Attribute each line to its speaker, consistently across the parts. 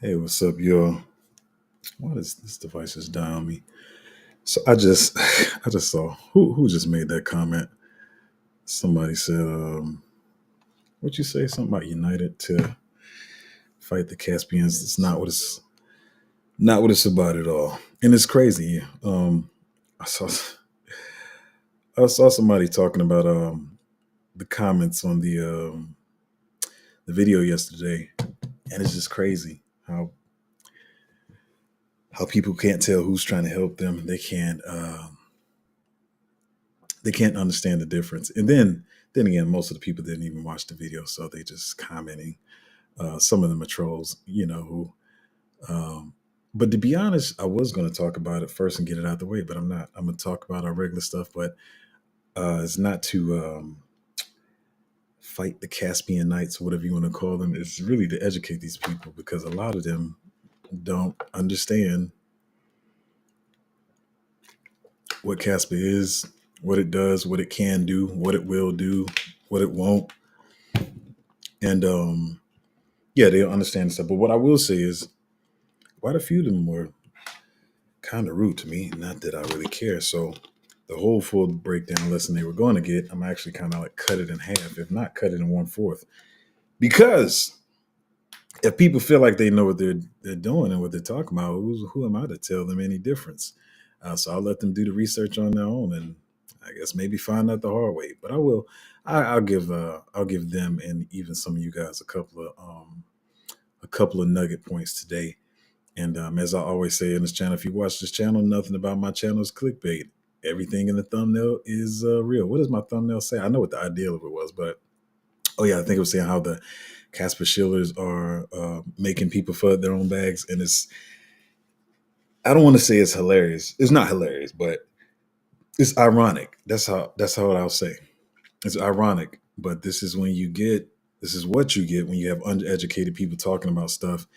Speaker 1: Hey, what's up, y'all? Why is this device is dying on me? So I just I just saw who just made that comment. Somebody said, what you say? Something about United to fight the Caspians. It's not what it's about at all. And it's crazy. I saw I saw somebody talking about the comments on the video yesterday, and it's just crazy how people can't tell who's trying to help them. They can't understand the difference. And then again, most of the people didn't even watch the video, so they just commenting. Some of them are trolls, who. But to be honest, I was going to talk about it first and get it out the way, but I'm not. I'm going to talk about our regular stuff, but it's not to fight the Caspian Knights, or whatever you want to call them. It's really to educate these people because a lot of them don't understand what Caspa is, what it does, what it can do, what it will do, what it won't. And yeah, they don't understand stuff. But what I will say is quite a few of them were kind of rude to me. Not that I really care. So the whole full breakdown lesson they were going to get, I'm actually kind of like cut it in half, if not cut it in 1/4. Because if people feel like they know what they're doing and what they're talking about, who am I to tell them any difference? So I'll let them do the research on their own, and I guess maybe find out the hard way. But I will. I'll give them and even some of you guys a couple of nugget points today. And as I always say in this channel, if you watch this channel, nothing about my channel is clickbait. Everything in the thumbnail is real. What does my thumbnail say? I know what the ideal of it was, but oh yeah, I think it was saying how the Kaspa Shillers are making people flood their own bags, and I don't want to say it's hilarious. It's not hilarious, but it's ironic. That's how I'll say. It's ironic, but this is what you get when you have uneducated people talking about stuff,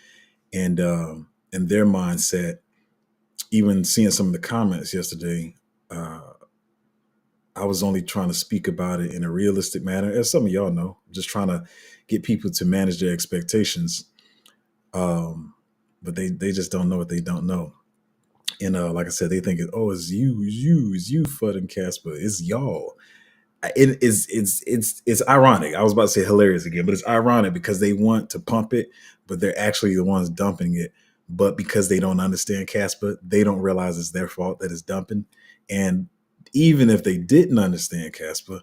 Speaker 1: and in their mindset. Even seeing some of the comments yesterday, uh, I was only trying to speak about it in a realistic manner, as some of y'all know, just trying to get people to manage their expectations. Um, but they just don't know what they don't know. And like I said, they think, oh, it's you, Fudd and Casper, it's y'all. It's ironic. I was about to say hilarious again, but it's ironic because they want to pump it, but they're actually the ones dumping it. But because they don't understand Casper, they don't realize it's their fault that it's dumping. And even if they didn't understand Casper,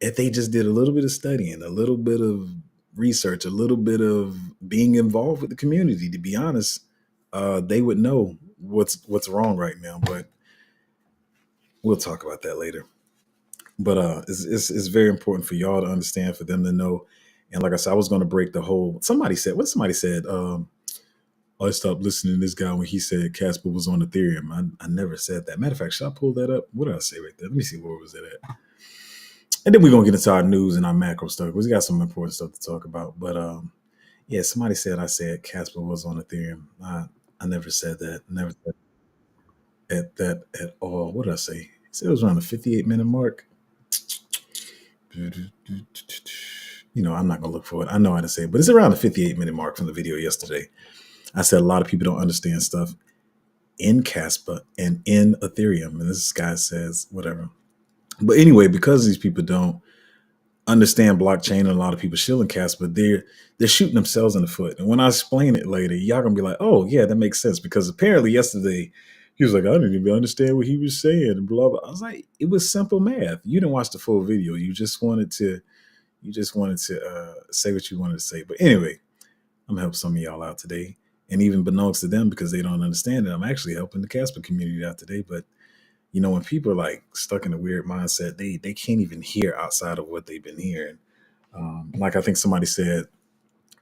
Speaker 1: if they just did a little bit of studying, a little bit of research, a little bit of being involved with the community, to be honest, they would know what's wrong right now. But we'll talk about that later. But it's very important for y'all to understand, for them to know. And like I said, I was going to break the whole. Somebody said. I stopped listening to this guy when he said Casper was on Ethereum. I never said that. Matter of fact, should I pull that up? What did I say right there? Let me see, where was it at? And then we're gonna get into our news and our macro stuff. We got some important stuff to talk about. But yeah, somebody said I said Casper was on Ethereum. I never said that. Never said that at all. What did I say? I said it was around the 58-minute mark. I'm not gonna look for it. I know how to say it, but it's around the 58-minute mark from the video yesterday. I said a lot of people don't understand stuff in Caspa and in Ethereum. And this guy says whatever. But anyway, because these people don't understand blockchain and a lot of people shilling Caspa, they're shooting themselves in the foot. And when I explain it later, y'all gonna be like, oh yeah, that makes sense. Because apparently yesterday he was like, I didn't even understand what he was saying, and blah blah. I was like, it was simple math. You didn't watch the full video. You just wanted to say what you wanted to say. But anyway, I'm gonna help some of y'all out today. And even belongs to them because they don't understand it. I'm actually helping the Casper community out today. But when people are like stuck in a weird mindset, they can't even hear outside of what they've been hearing. Like I think somebody said,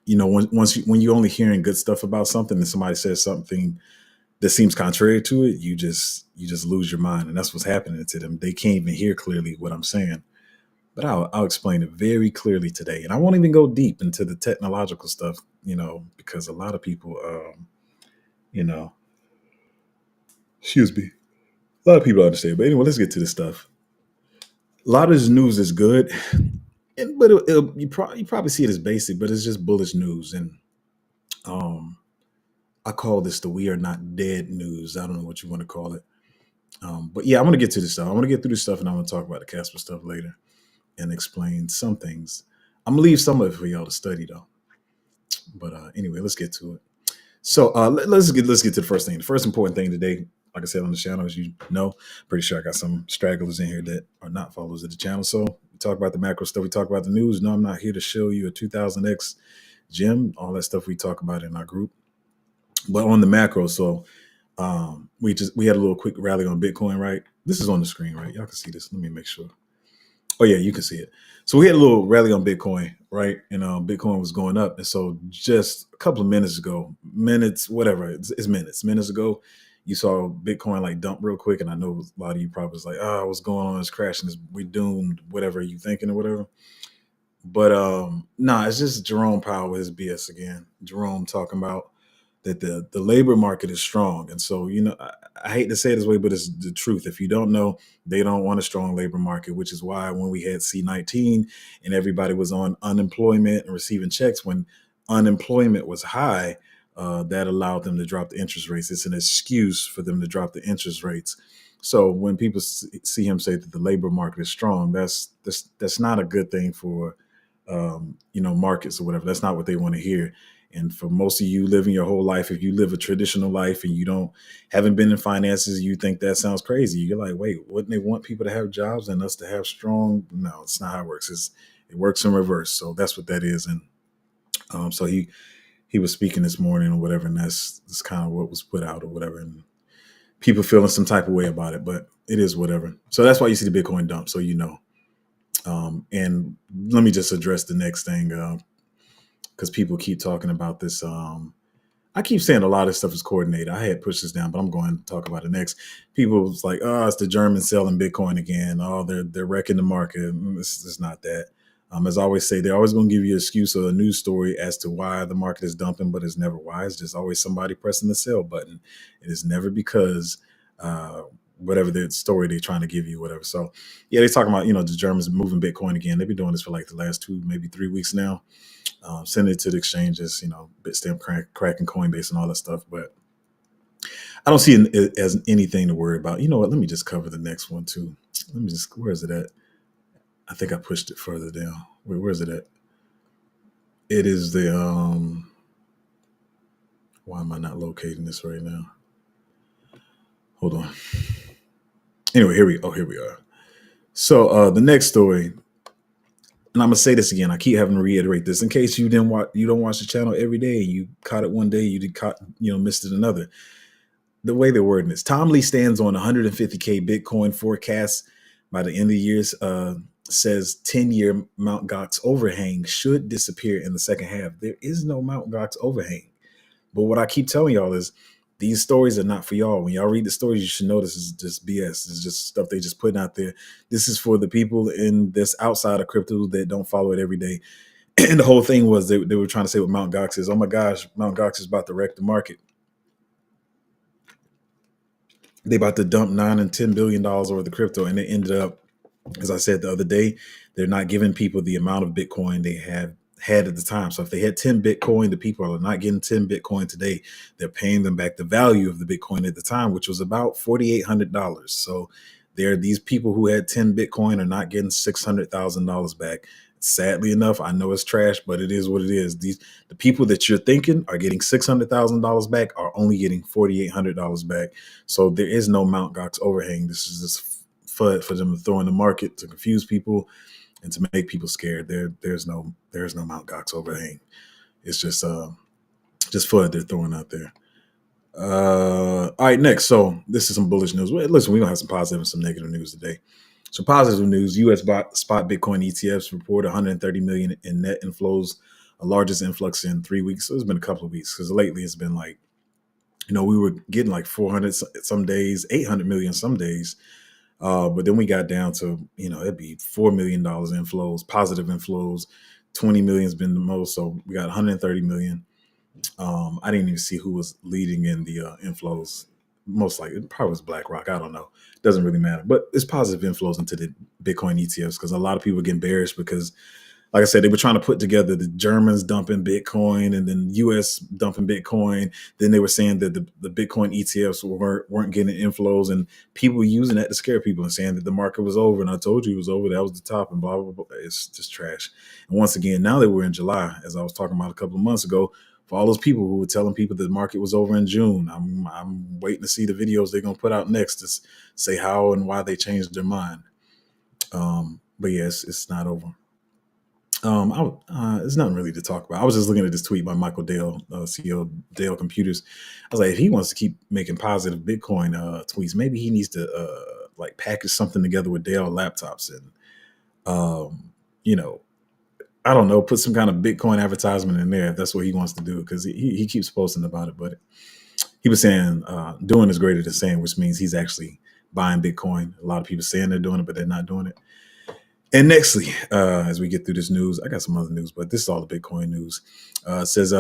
Speaker 1: when you're only hearing good stuff about something, and somebody says something that seems contrary to it, you just lose your mind, and that's what's happening to them. They can't even hear clearly what I'm saying. But I'll explain it very clearly today, and I won't even go deep into the technological stuff, because a lot of people, you know, excuse me, a lot of people understand. But anyway, let's get to this stuff. A lot of this news is good, but you probably see it as basic, but it's just bullish news. And I call this the "we are not dead" news. I don't know what you want to call it. But yeah, I want to get to this stuff. I want to get through this stuff, and I'm going to talk about the Casper stuff later and explain some things. I'm gonna leave some of it for y'all to study though. But anyway, let's get to it. So let's get to the first thing. The first important thing today, like I said on the channel, as you know, pretty sure I got some stragglers in here that are not followers of the channel. So we talk about the macro stuff. We talk about the news. No, I'm not here to show you a 2000x gem. All that stuff we talk about in our group. But on the macro, so we had a little quick rally on Bitcoin, right? This is on the screen, right? Y'all can see this. Let me make sure. Oh yeah, you can see it. So we had a little rally on Bitcoin, right? And Bitcoin was going up, and so just a couple of minutes ago, whatever, it's minutes ago, you saw Bitcoin like dump real quick, and I know a lot of you probably was like, "Oh, what's going on? It's crashing. We're doomed. Whatever you thinking or whatever." But nah, it's just Jerome Powell with his BS again. Jerome talking about that the labor market is strong, and so I hate to say it this way, but it's the truth. If you don't know, they don't want a strong labor market, which is why when we had C-19 and everybody was on unemployment and receiving checks when unemployment was high, that allowed them to drop the interest rates. It's an excuse for them to drop the interest rates. So when people see him say that the labor market is strong, that's not a good thing for markets or whatever. That's not what they want to hear. And for most of you living your whole life, if you live a traditional life and you haven't been in finances, you think that sounds crazy. You're like, wait, wouldn't they want people to have jobs and us to have strong? No, it's not how it works. It works in reverse. So that's what that is. And so he was speaking this morning or whatever, and that's kind of what was put out or whatever. And people feeling some type of way about it, but it is whatever. So that's why you see the Bitcoin dump. So and let me just address the next thing, because people keep talking about this. I keep saying a lot of stuff is coordinated. I had pushed this down, but I'm going to talk about it next. People was like, "Oh, it's the Germans selling Bitcoin again. Oh, they're wrecking the market." It's not that. As I always say, they're always going to give you an excuse or a news story as to why the market is dumping, but it's never why. It's just always somebody pressing the sell button. It is never because whatever the story they're trying to give you, whatever. So yeah, they're talking about the Germans moving Bitcoin again. They've been doing this for like the last 2, maybe 3 weeks now. Sending it to the exchanges, Bitstamp, Kraken, Coinbase, and all that stuff. But I don't see it as anything to worry about. You know what? Let me just cover the next one too. Where is it at? I think I pushed it further down. Where is it at? It is the, why am I not locating this right now? Hold on. Anyway, here we are. So the next story, and I'm gonna say this again. I keep having to reiterate this in case you don't watch the channel every day. You caught it one day, missed it another. The way they're wording this, Tom Lee stands on 150K Bitcoin forecast by the end of the year. Says 10-year Mt. Gox overhang should disappear in the second half. There is no Mt. Gox overhang. But what I keep telling y'all is these stories are not for y'all. When y'all read the stories, you should know this is just BS. It's just stuff they just putting out there. This is for the people in this outside of crypto that don't follow it every day. And the whole thing was they were trying to say what Mt. Gox is. Oh my gosh, Mt. Gox is about to wreck the market. They about to dump $9 and $10 billion worth of crypto, and it ended up, as I said the other day, they're not giving people the amount of Bitcoin they had at the time. So if they had 10 Bitcoin, the people are not getting 10 Bitcoin today. They're paying them back the value of the Bitcoin at the time, which was about $4,800. So these people who had 10 Bitcoin are not getting $600,000 back. Sadly enough, I know it's trash, but it is what it is. The people that you're thinking are getting $600,000 back are only getting $4,800 back. So there is no Mt. Gox overhang. This is just FUD for them to throw in the market to confuse people and to make people scared. There's no Mt. Gox overhang. It's just FUD they're throwing out there. All right, next. So this is some bullish news. Well, listen, we're gonna have some positive and some negative news today. So positive news: U.S. spot Bitcoin ETFs report 130 million in net inflows, the largest influx in 3 weeks. So it's been a couple of weeks because lately it's been like, we were getting like 400 some days, 800 million some days. But then we got down to, it'd be $4 million inflows, positive inflows. 20 million has been the most. So we got 130 million. I didn't even see who was leading in the inflows. Most likely, it probably was BlackRock. I don't know. It doesn't really matter. But it's positive inflows into the Bitcoin ETFs because a lot of people are getting bearish because like I said, they were trying to put together the Germans dumping Bitcoin and then US dumping Bitcoin. Then they were saying that the Bitcoin ETFs weren't getting inflows, and people were using that to scare people and saying that the market was over. And I told you it was over. That was the top, and blah, blah, blah. It's just trash. And once again, now that we're in July, as I was talking about a couple of months ago, for all those people who were telling people that the market was over in June, I'm waiting to see the videos they're going to put out next to say how and why they changed their mind. But yes, it's not over. There's nothing really to talk about. I was just looking at this tweet by Michael Dale, CEO of Dale Computers. I was like, if he wants to keep making positive Bitcoin tweets, maybe he needs to like package something together with Dale laptops and, you know, I don't know, put some kind of Bitcoin advertisement in there if that's what he wants to do, because he keeps posting about it. But he was saying doing is greater than saying, which means he's actually buying Bitcoin. A lot of people saying they're doing it, but they're not doing it. And nextly, as we get through this news, I got some other news, but this is all the Bitcoin news. It says,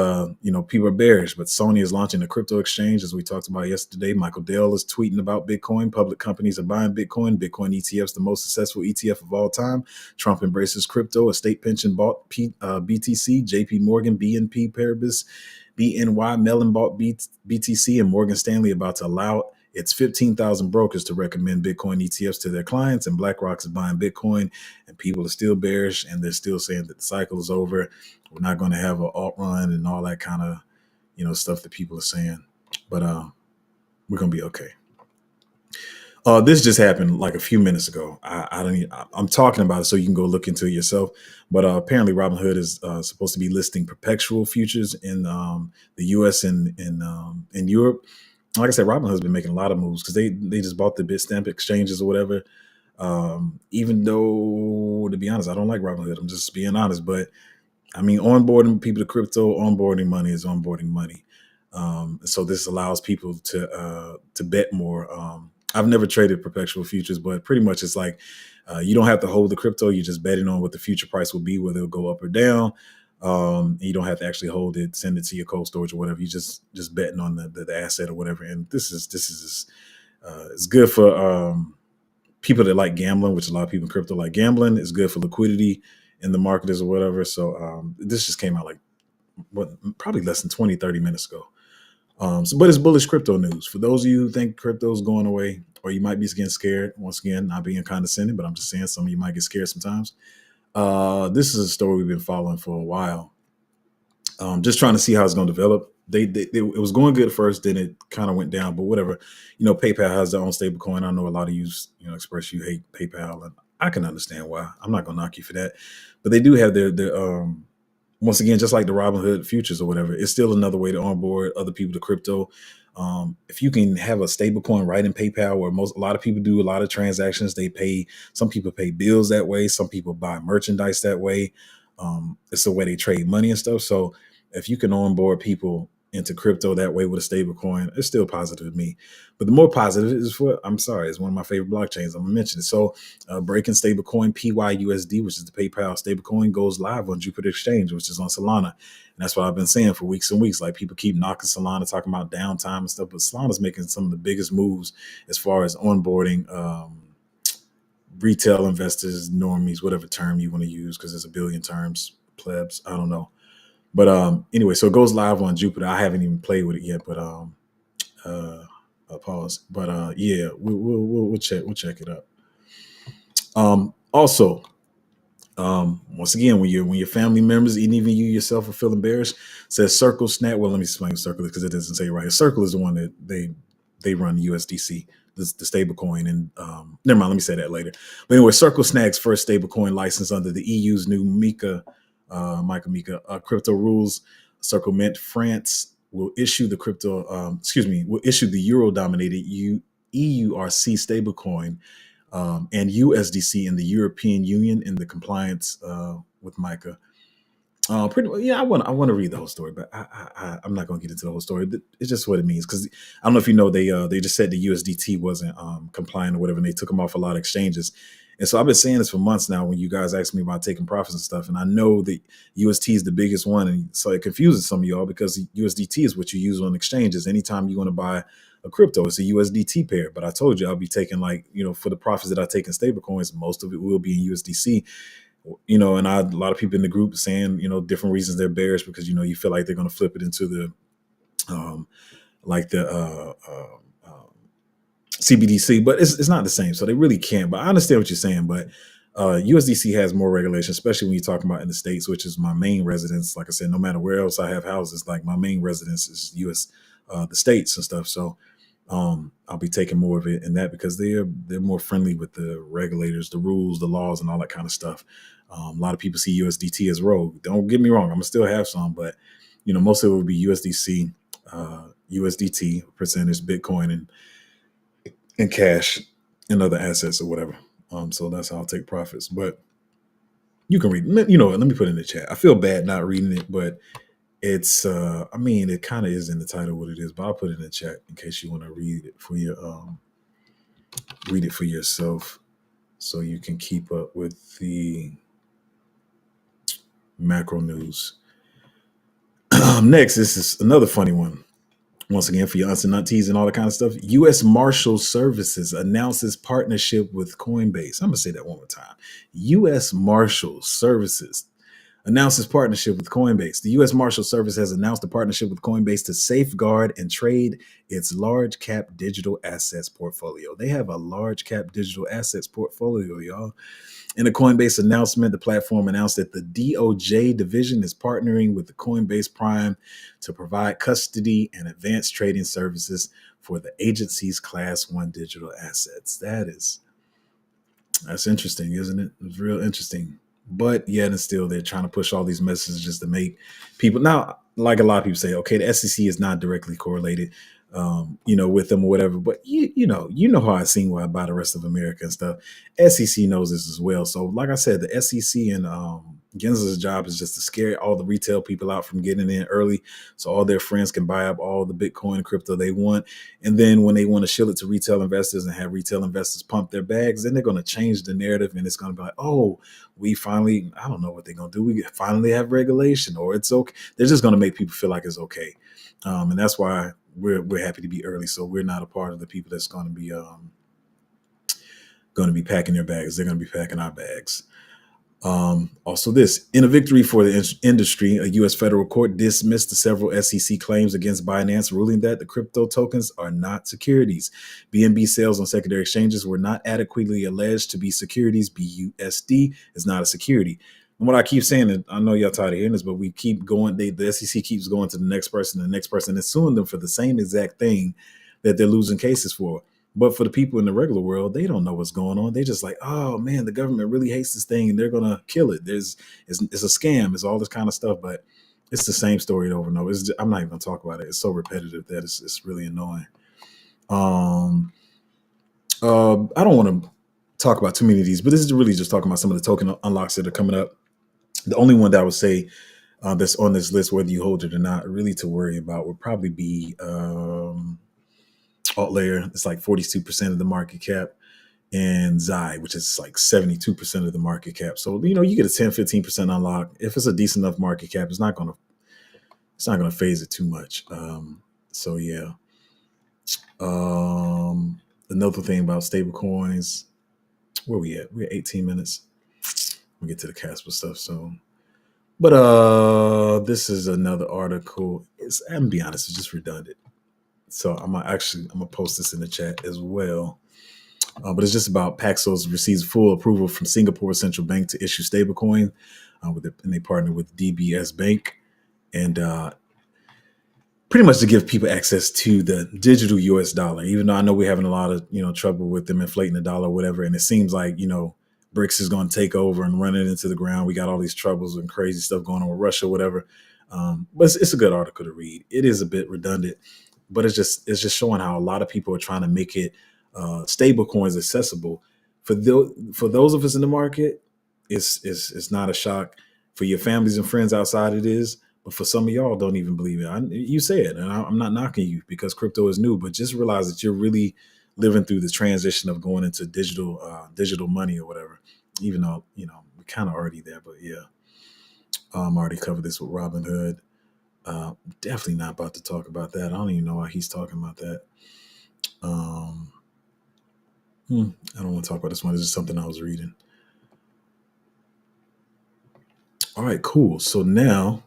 Speaker 1: people are bearish, but Sony is launching a crypto exchange, as we talked about yesterday. Michael Dell is tweeting about Bitcoin. Public companies are buying Bitcoin. Bitcoin ETFs, the most successful ETF of all time. Trump embraces crypto. A state pension bought BTC. JP Morgan, BNP Paribas, BNY Mellon bought BTC, and Morgan Stanley about to allow it's 15,000 brokers to recommend Bitcoin ETFs to their clients, and BlackRock is buying Bitcoin, and people are still bearish, and they're still saying that the cycle is over. We're not going to have an alt run and all that kind of, stuff that people are saying. But we're going to be okay. This just happened like a few minutes ago. I'm talking about it so you can go look into it yourself. But apparently, Robinhood is supposed to be listing perpetual futures in the U.S. and in Europe. Like I said, Robinhood's been making a lot of moves because they just bought the Bitstamp exchanges or whatever. Even though, to be honest, I don't like Robinhood. I'm just being honest. But I mean, onboarding people to crypto, onboarding money is onboarding money. So this allows people to bet more. I've never traded perpetual futures, but pretty much it's like you don't have to hold the crypto. You're just betting on what the future price will be, whether it'll go up or down. You don't have to actually hold it, send it to your cold storage or whatever. You just betting on the asset or whatever. And this is it's good for people that like gambling, which a lot of people in crypto like gambling. It's good for liquidity in the market or whatever. So this just came out like probably less than 20, 30 minutes ago. But it's bullish crypto news. For those of you who think crypto is going away, or you might be getting scared, once again, not being condescending, but I'm just saying some of you might get scared sometimes. This is a story we've been following for a while. Just trying to see how it's going to develop. It was going good at first, then it kind of went down, but whatever. PayPal has their own stablecoin. I know a lot of you, express you hate PayPal, and I can understand why. I'm not going to knock you for that, but they do have their once again, just like the Robinhood futures or whatever, it's still another way to onboard other people to crypto. If you can have a stablecoin right in PayPal, where a lot of people do a lot of transactions, some people pay bills that way. Some people buy merchandise that way. It's the way they trade money and stuff. So if you can onboard people into crypto that way with a stablecoin, it's still positive to me. But the more positive is it's one of my favorite blockchains. I'm gonna mention it. So breaking stablecoin PYUSD, which is the PayPal stablecoin, goes live on Jupiter Exchange, which is on Solana. And that's what I've been saying for weeks and weeks. Like, people keep knocking Solana, talking about downtime and stuff, but Solana's making some of the biggest moves as far as onboarding retail investors, normies, whatever term you want to use, because there's a billion terms, plebs, I don't know. But anyway, so it goes live on Jupiter. I haven't even played with it yet, but pause. But yeah, we'll check it out. Also, once again, when your family members and even you yourself are feeling bearish, says Circle Snap. Well, let me explain Circle because it doesn't say it right. Circle is the one that they run USDC, the stable coin, and never mind. Let me say that later. But anyway, Circle snags first stable coin license under the EU's new MiCA crypto rules. Circle Mint France will issue the euro-dominated EURC stablecoin and USDC in the European Union in the compliance with MiCA. I want to read the whole story, but I'm not going to get into the whole story. It's just what it means, because I don't know if you know, they just said the USDT wasn't compliant or whatever, and they took them off a lot of exchanges. And so I've been saying this for months now when you guys ask me about taking profits and stuff, and I know that UST is the biggest one, and so it confuses some of y'all, because USDT is what you use on exchanges. Anytime you want to buy a crypto, it's a USDT pair. But I told you I'll be taking, for the profits that I take in stablecoins, most of it will be in USDC. and a lot of people in the group saying, different reasons they're bearish because, you feel like they're going to flip it into the, like the CBDC, but it's not the same. So they really can't. But I understand what you're saying. But USDC has more regulation, especially when you're talking about in the States, which is my main residence. Like I said, no matter where else I have houses, like my main residence is the States and stuff. So I'll be taking more of it in that because they're more friendly with the regulators, the rules, the laws, and all that kind of stuff. A lot of people see USDT as rogue. Don't get me wrong, I'm gonna still have some, but most of it will be USDC, USDT percentage, Bitcoin, and cash and other assets or whatever. So that's how I'll take profits. But you can read. Let me put it in the chat. I feel bad not reading it, but it's it kind of is in the title what it is, but I'll put it in the chat in case you want to read it for yourself so you can keep up with the macro news. Next, this is another funny one. Once again, for your aunts and aunties and all that kind of stuff, U.S. Marshal Services announces partnership with Coinbase. I'm going to say that one more time. U.S. Marshal Services announces partnership with Coinbase. The U.S. Marshal Service has announced a partnership with Coinbase to safeguard and trade its large cap digital assets portfolio. They have a large cap digital assets portfolio, y'all. In a Coinbase announcement, the platform announced that the DOJ division is partnering with the Coinbase Prime to provide custody and advanced trading services for the agency's Class 1 digital assets. That's interesting, isn't it? It's real interesting. But yet and still, they're trying to push all these messages to make people now, like a lot of people say, okay, the SEC is not directly correlated, with them or whatever. But you know how I seen why by the rest of America and stuff. SEC knows this as well. So, like I said, the SEC and Gensler's job is just to scare all the retail people out from getting in early, so all their friends can buy up all the Bitcoin and crypto they want. And then when they want to shill it to retail investors and have retail investors pump their bags, then they're going to change the narrative, and it's going to be like, oh, we finally, I don't know what they're going to do. We finally have regulation, or it's okay. They're just going to make people feel like it's okay. And that's why we're happy to be early. So we're not a part of the people that's going to be packing their bags. They're going to be packing our bags. Also this, in a victory for the industry, a U.S. federal court dismissed the several SEC claims against Binance, ruling that the crypto tokens are not securities. BNB sales on secondary exchanges were not adequately alleged to be securities. BUSD is not a security. And what I keep saying, and I know y'all tired of hearing this, but we keep going, the SEC keeps going to the next person and suing them for the same exact thing that they're losing cases for. But for the people in the regular world, they don't know what's going on. They just like, oh man, the government really hates this thing and they're gonna kill it. It's a scam. It's all this kind of stuff, but it's the same story over and over. I'm not even gonna talk about it. It's so repetitive that it's really annoying. I don't want to talk about too many of these, but this is really just talking about some of the token unlocks that are coming up. The only one that I would say that's on this list, whether you hold it or not, really to worry about would probably be Alt Layer. It's like 42% of the market cap, and Zai, which is like 72% of the market cap. So, you get a 10-15% unlock. If it's a decent enough market cap, it's not gonna phase it too much. So yeah. Another thing about stablecoins, where we at? We're at 18 minutes. We'll get to the Caspa stuff soon. But this is another article. I'm gonna be honest, it's just redundant. So I'm gonna post this in the chat as well. But it's just about Paxos receives full approval from Singapore Central Bank to issue stablecoin, and they partner with DBS Bank, and pretty much to give people access to the digital US dollar. Even though I know we're having a lot of trouble with them inflating the dollar, or whatever, and it seems like BRICS is going to take over and run it into the ground. We got all these troubles and crazy stuff going on with Russia, whatever. But it's a good article to read. It is a bit redundant, but it's just showing how a lot of people are trying to make it stable coins accessible for those of us in the market. It's not a shock. For your families and friends outside, it is. But for some of y'all, don't even believe it. You say it, and I'm not knocking you because crypto is new. But just realize that you're really living through the transition of going into digital money or whatever. Even though we're kind of already there, but yeah, I already covered this with Robin Hood. Definitely not about to talk about that. I don't even know why he's talking about that. I don't want to talk about this one. It's just something I was reading. All right, cool. So now,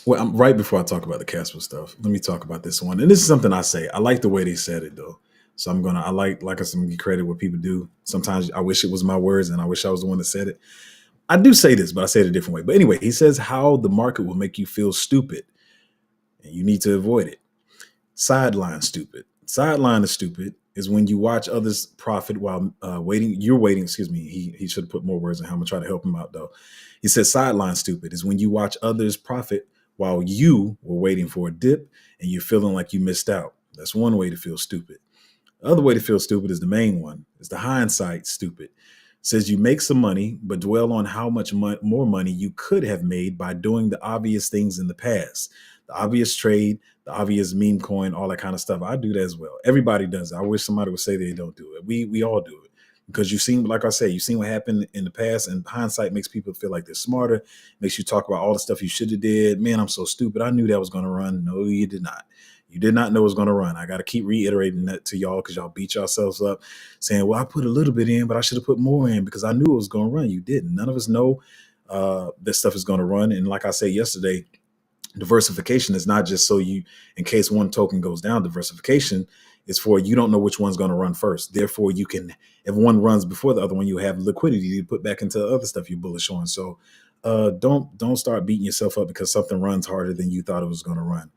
Speaker 1: well, right before I talk about the Caspa stuff, let me talk about this one. And this is something I say. I like the way they said it though. So I like I said, I'm gonna give credit what people do. Sometimes I wish it was my words and I wish I was the one that said it. I do say this, but I say it a different way. But anyway, he says how the market will make you feel stupid and you need to avoid it. Sideline stupid. Sideline is stupid is when you watch others profit while waiting. You're waiting. Excuse me. He should have put more words in how I'm gonna try to help him out though. He says sideline stupid is when you watch others profit while you were waiting for a dip and you're feeling like you missed out. That's one way to feel stupid. The other way to feel stupid is the main one. Is the hindsight stupid. Says you make some money, but dwell on how much more money you could have made by doing the obvious things in the past. The obvious trade, the obvious meme coin, all that kind of stuff. I do that as well. Everybody does it. I wish somebody would say they don't do it. We all do it. Because you've seen, like I say, you've seen what happened in the past, and hindsight makes people feel like they're smarter, makes you talk about all the stuff you should have did. Man, I'm so stupid. I knew that was going to run. No, you did not. You did not know it was going to run. I got to keep reiterating that to y'all because y'all beat yourselves up saying, well, I put a little bit in, but I should have put more in because I knew it was going to run. You didn't. None of us know this stuff is going to run. And like I said yesterday, diversification is not just so you, in case one token goes down, diversification is for you don't know which one's going to run first. Therefore, you can, if one runs before the other one, you have liquidity to put back into the other stuff you're bullish on. So don't start beating yourself up because something runs harder than you thought it was going to run.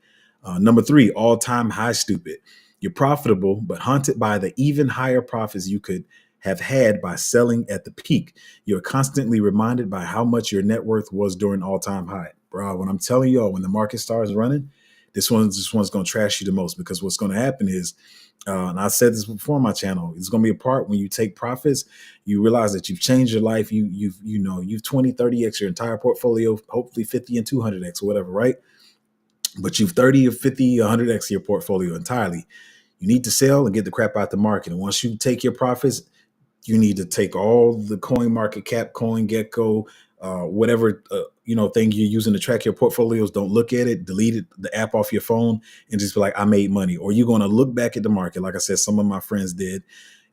Speaker 1: Number 3, all-time high stupid. You're profitable, but haunted by the even higher profits you could have had by selling at the peak. You're constantly reminded by how much your net worth was during all-time high. Bro, when I'm telling y'all, when the market starts running, this one's going to trash you the most because what's going to happen is, and I said this before on my channel, it's going to be a part when you take profits, you realize that you've changed your life. You've 20, 30x your entire portfolio, hopefully 50 and 200x or whatever, right? But you've 30 or 50, 100x your portfolio entirely. You need to sell and get the crap out the market. And once you take your profits, you need to take all the coin market cap, coin gecko, whatever thing you're using to track your portfolios. Don't look at it, delete it, the app off your phone, and just be like, I made money. Or you're going to look back at the market, like I said, some of my friends did.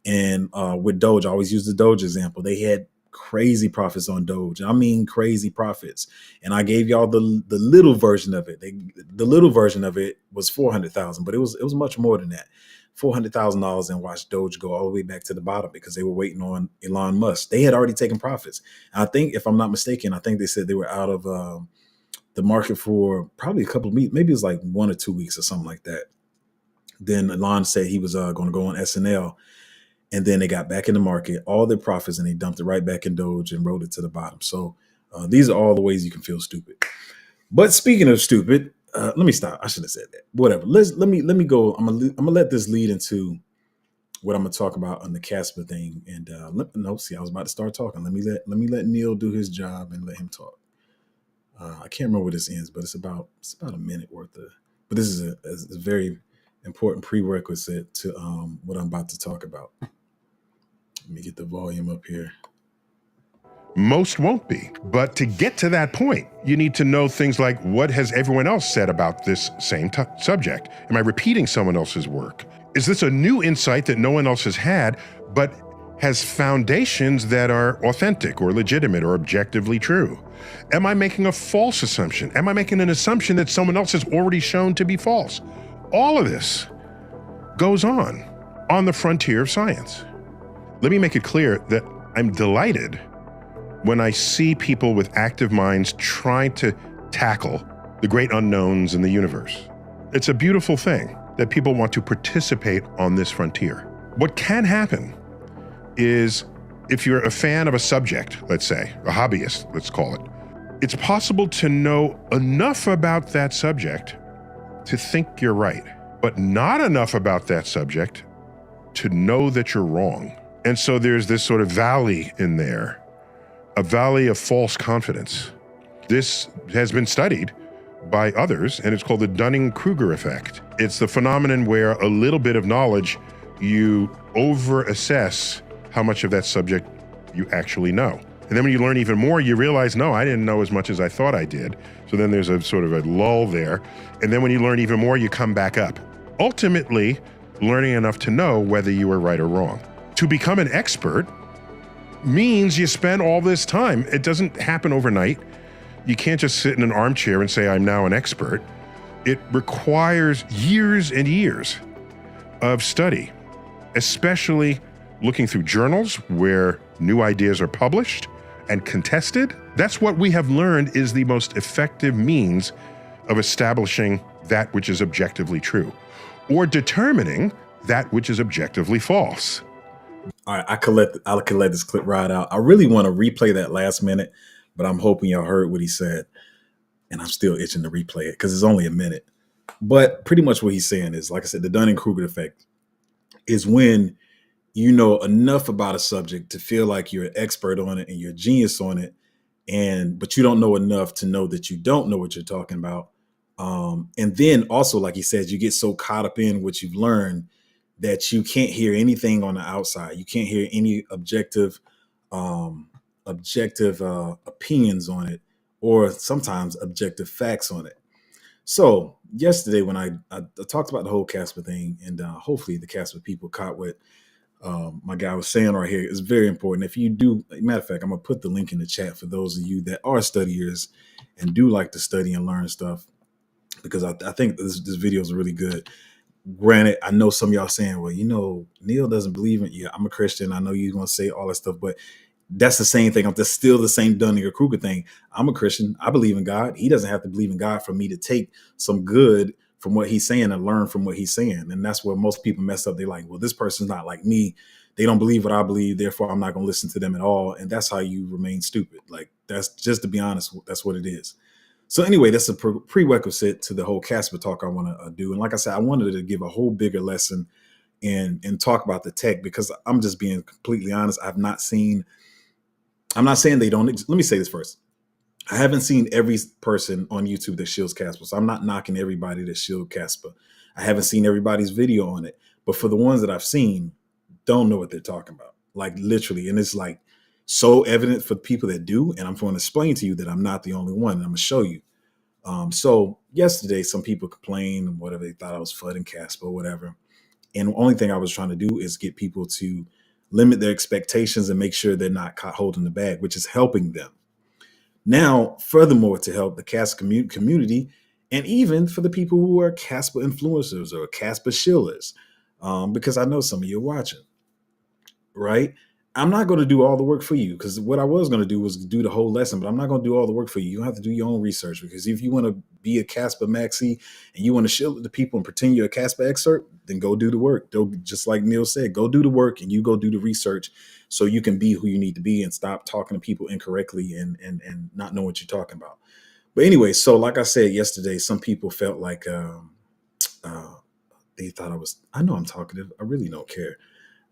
Speaker 1: And with Doge, I always use the Doge example. They had crazy profits on Doge. I mean, crazy profits. And I gave y'all the little version of it. The little version of it was 400,000, but it was much more than that. $400,000 and watched Doge go all the way back to the bottom because they were waiting on Elon Musk. They had already taken profits. And I think, if I'm not mistaken, I think they said they were out of the market for probably a couple of weeks. Maybe it was like 1 or 2 weeks or something like that. Then Elon said he was going to go on SNL. And then they got back in the market, all their profits, and they dumped it right back in Doge and rode it to the bottom. So these are all the ways you can feel stupid. But speaking of stupid, let me stop. I should have said that. Whatever. Let me go. I'm gonna let this lead into what I'm gonna talk about on the Caspa thing. And see, I was about to start talking. Let me let Neil do his job and let him talk. I can't remember where this ends, but it's about a minute worth of. But this is a very important prerequisite to what I'm about to talk about. Let me get the volume up here.
Speaker 2: Most won't be. But to get to that point, you need to know things like, what has everyone else said about this same subject? Am I repeating someone else's work? Is this a new insight that no one else has had, but has foundations that are authentic or legitimate or objectively true? Am I making a false assumption? Am I making an assumption that someone else has already shown to be false? All of this goes on the frontier of science. Let me make it clear that I'm delighted when I see people with active minds trying to tackle the great unknowns in the universe. It's a beautiful thing that people want to participate on this frontier. What can happen is, if you're a fan of a subject, let's say, a hobbyist, let's call it, it's possible to know enough about that subject to think you're right, but not enough about that subject to know that you're wrong. And so there's this sort of valley in there, a valley of false confidence. This has been studied by others, and it's called the Dunning-Kruger effect. It's the phenomenon where a little bit of knowledge, you over-assess how much of that subject you actually know. And then when you learn even more, you realize, no, I didn't know as much as I thought I did. So then there's a sort of a lull there. And then when you learn even more, you come back up. Ultimately, learning enough to know whether you were right or wrong. To become an expert, means you spend all this time. It doesn't happen overnight. You can't just sit in an armchair and say, I'm now an expert. It requires years and years of study, especially looking through journals where new ideas are published and contested. That's what we have learned is the most effective means of establishing that which is objectively true, or determining that which is objectively false.
Speaker 1: All right, I can let this clip ride out. I really want to replay that last minute, but I'm hoping y'all heard what he said, and I'm still itching to replay it because it's only a minute. But pretty much what he's saying is, like I said, the Dunning-Kruger effect is when you know enough about a subject to feel like you're an expert on it and you're a genius on it, but you don't know enough to know that you don't know what you're talking about. And then also, like he says, you get so caught up in what you've learned that you can't hear anything on the outside. You can't hear any objective opinions on it, or sometimes objective facts on it. So yesterday when I talked about the whole Caspa thing, and hopefully the Caspa people caught what my guy was saying right here, is very important. If you do, matter of fact, I'm gonna put the link in the chat for those of you that are studiers and do like to study and learn stuff, because I think this video is really good. Granted, I know some of y'all saying, well, Neil doesn't believe in, yeah, I'm a Christian. I know you're going to say all that stuff, but that's the same thing. That's still the same Dunning-Kruger thing. I'm a Christian. I believe in God. He doesn't have to believe in God for me to take some good from what he's saying and learn from what he's saying. And that's where most people mess up. They're like, well, this person's not like me. They don't believe what I believe. Therefore, I'm not going to listen to them at all. And that's how you remain stupid. Like, that's just, to be honest, that's what it is. So anyway, that's a prerequisite to the whole Caspa talk I want to do. And like I said, I wanted to give a whole bigger lesson and talk about the tech, because I'm just being completely honest. I'm not saying they don't. Let me say this first. I haven't seen every person on YouTube that shields Caspa. So I'm not knocking everybody that shield Caspa. I haven't seen everybody's video on it. But for the ones that I've seen, don't know what they're talking about. Like, literally. And it's like so evident for people that do. And I'm going to explain to you that I'm not the only one. And I'm going to show you. So yesterday, some people complained and whatever, they thought I was flooding Caspa or whatever. And the only thing I was trying to do is get people to limit their expectations and make sure they're not caught holding the bag, which is helping them. Now, furthermore, to help the Caspa community, and even for the people who are Caspa influencers or Caspa Shillers, because I know some of you are watching, right? I'm not going to do all the work for you, because what I was going to do was do the whole lesson, but I'm not going to do all the work for you. You have to do your own research, because if you want to be a Caspa maxi and you want to shield the people and pretend you're a Caspa expert, then go do the work. Just like Neil said, go do the work and you go do the research so you can be who you need to be and stop talking to people incorrectly and not know what you're talking about. But anyway, so like I said yesterday, some people felt like they thought I know I'm talkative. I really don't care.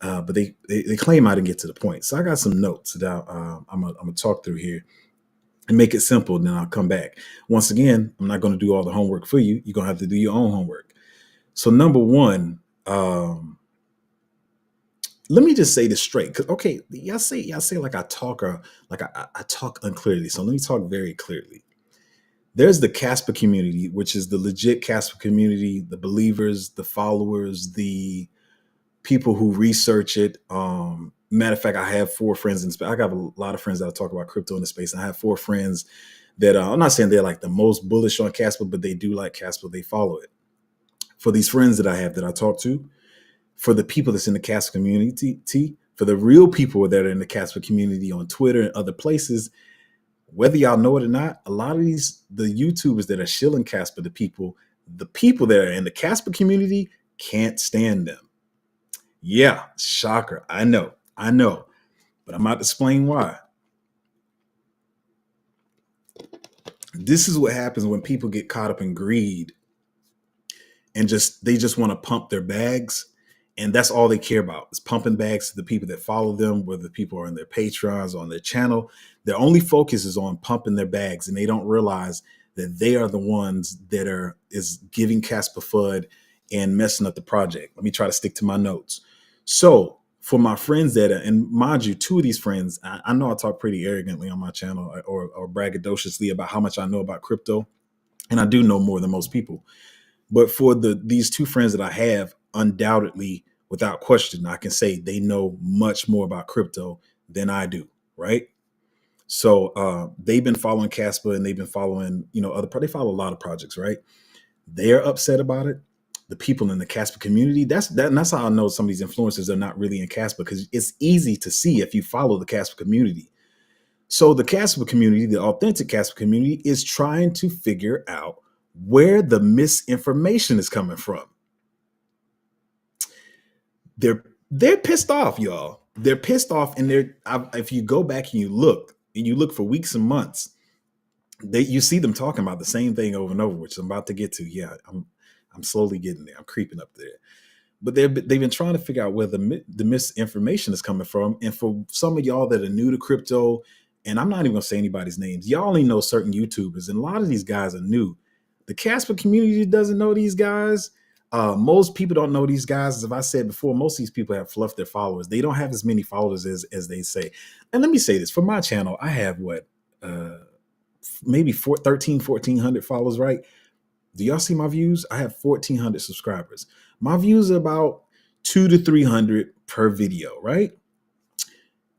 Speaker 1: But they claim I didn't get to the point. So I got some notes that I'm gonna talk through here and make it simple, and then I'll come back. Once again, I'm not going to do all the homework for you. You're going to have to do your own homework. So number one, let me just say this straight, because okay, y'all say like I talk I talk unclearly. So let me talk very clearly. There's the Caspa community, which is the legit Caspa community, the believers, the followers, the people who research it. Matter of fact, I have 4 friends in space. I got a lot of friends that talk about crypto in the space. And I have 4 friends that I'm not saying they're like the most bullish on Caspa, but they do like Caspa. They follow it. For these friends that I have that I talk to, for the people that's in the Caspa community, for the real people that are in the Caspa community on Twitter and other places, whether y'all know it or not, a lot of the YouTubers that are shilling Caspa, the people that are in the Caspa community can't stand them. Yeah, shocker. I know, but I'm about to explain why. This is what happens when people get caught up in greed and they just want to pump their bags. And that's all they care about, is pumping bags to the people that follow them, whether the people are on their Patreons, on their channel. Their only focus is on pumping their bags, and they don't realize that they are the ones that is giving Caspa FUD and messing up the project. Let me try to stick to my notes. So for my friends and mind you, 2 of these friends, I know I talk pretty arrogantly on my channel or braggadociously about how much I know about crypto, and I do know more than most people. But for these 2 friends that I have, undoubtedly, without question, I can say they know much more about crypto than I do, right? So they've been following Caspa and they've been following, they follow a lot of projects, right? They're upset about it. The people in the Caspa community, that's how I know some of these influencers are not really in Caspa, because it's easy to see if you follow the Caspa community. So the Caspa community, the authentic Caspa community, is trying to figure out where the misinformation is coming from. They're pissed off, y'all. They're pissed off, and if you go back and you look for weeks and months, you see them talking about the same thing over and over, which I'm about to get to. Yeah, I'm slowly getting there. I'm creeping up there. But they've been trying to figure out where the misinformation is coming from. And for some of y'all that are new to crypto, and I'm not even gonna say anybody's names, y'all only know certain YouTubers, and a lot of these guys are new. The Casper community doesn't know these guys. Most people don't know these guys. As I said before, most of these people have fluffed their followers. They don't have as many followers as they say. And let me say this, for my channel, I have maybe 1,400 followers, right? Do y'all see my views? I have 1,400 subscribers. My views are about 200 to 300 per video, right?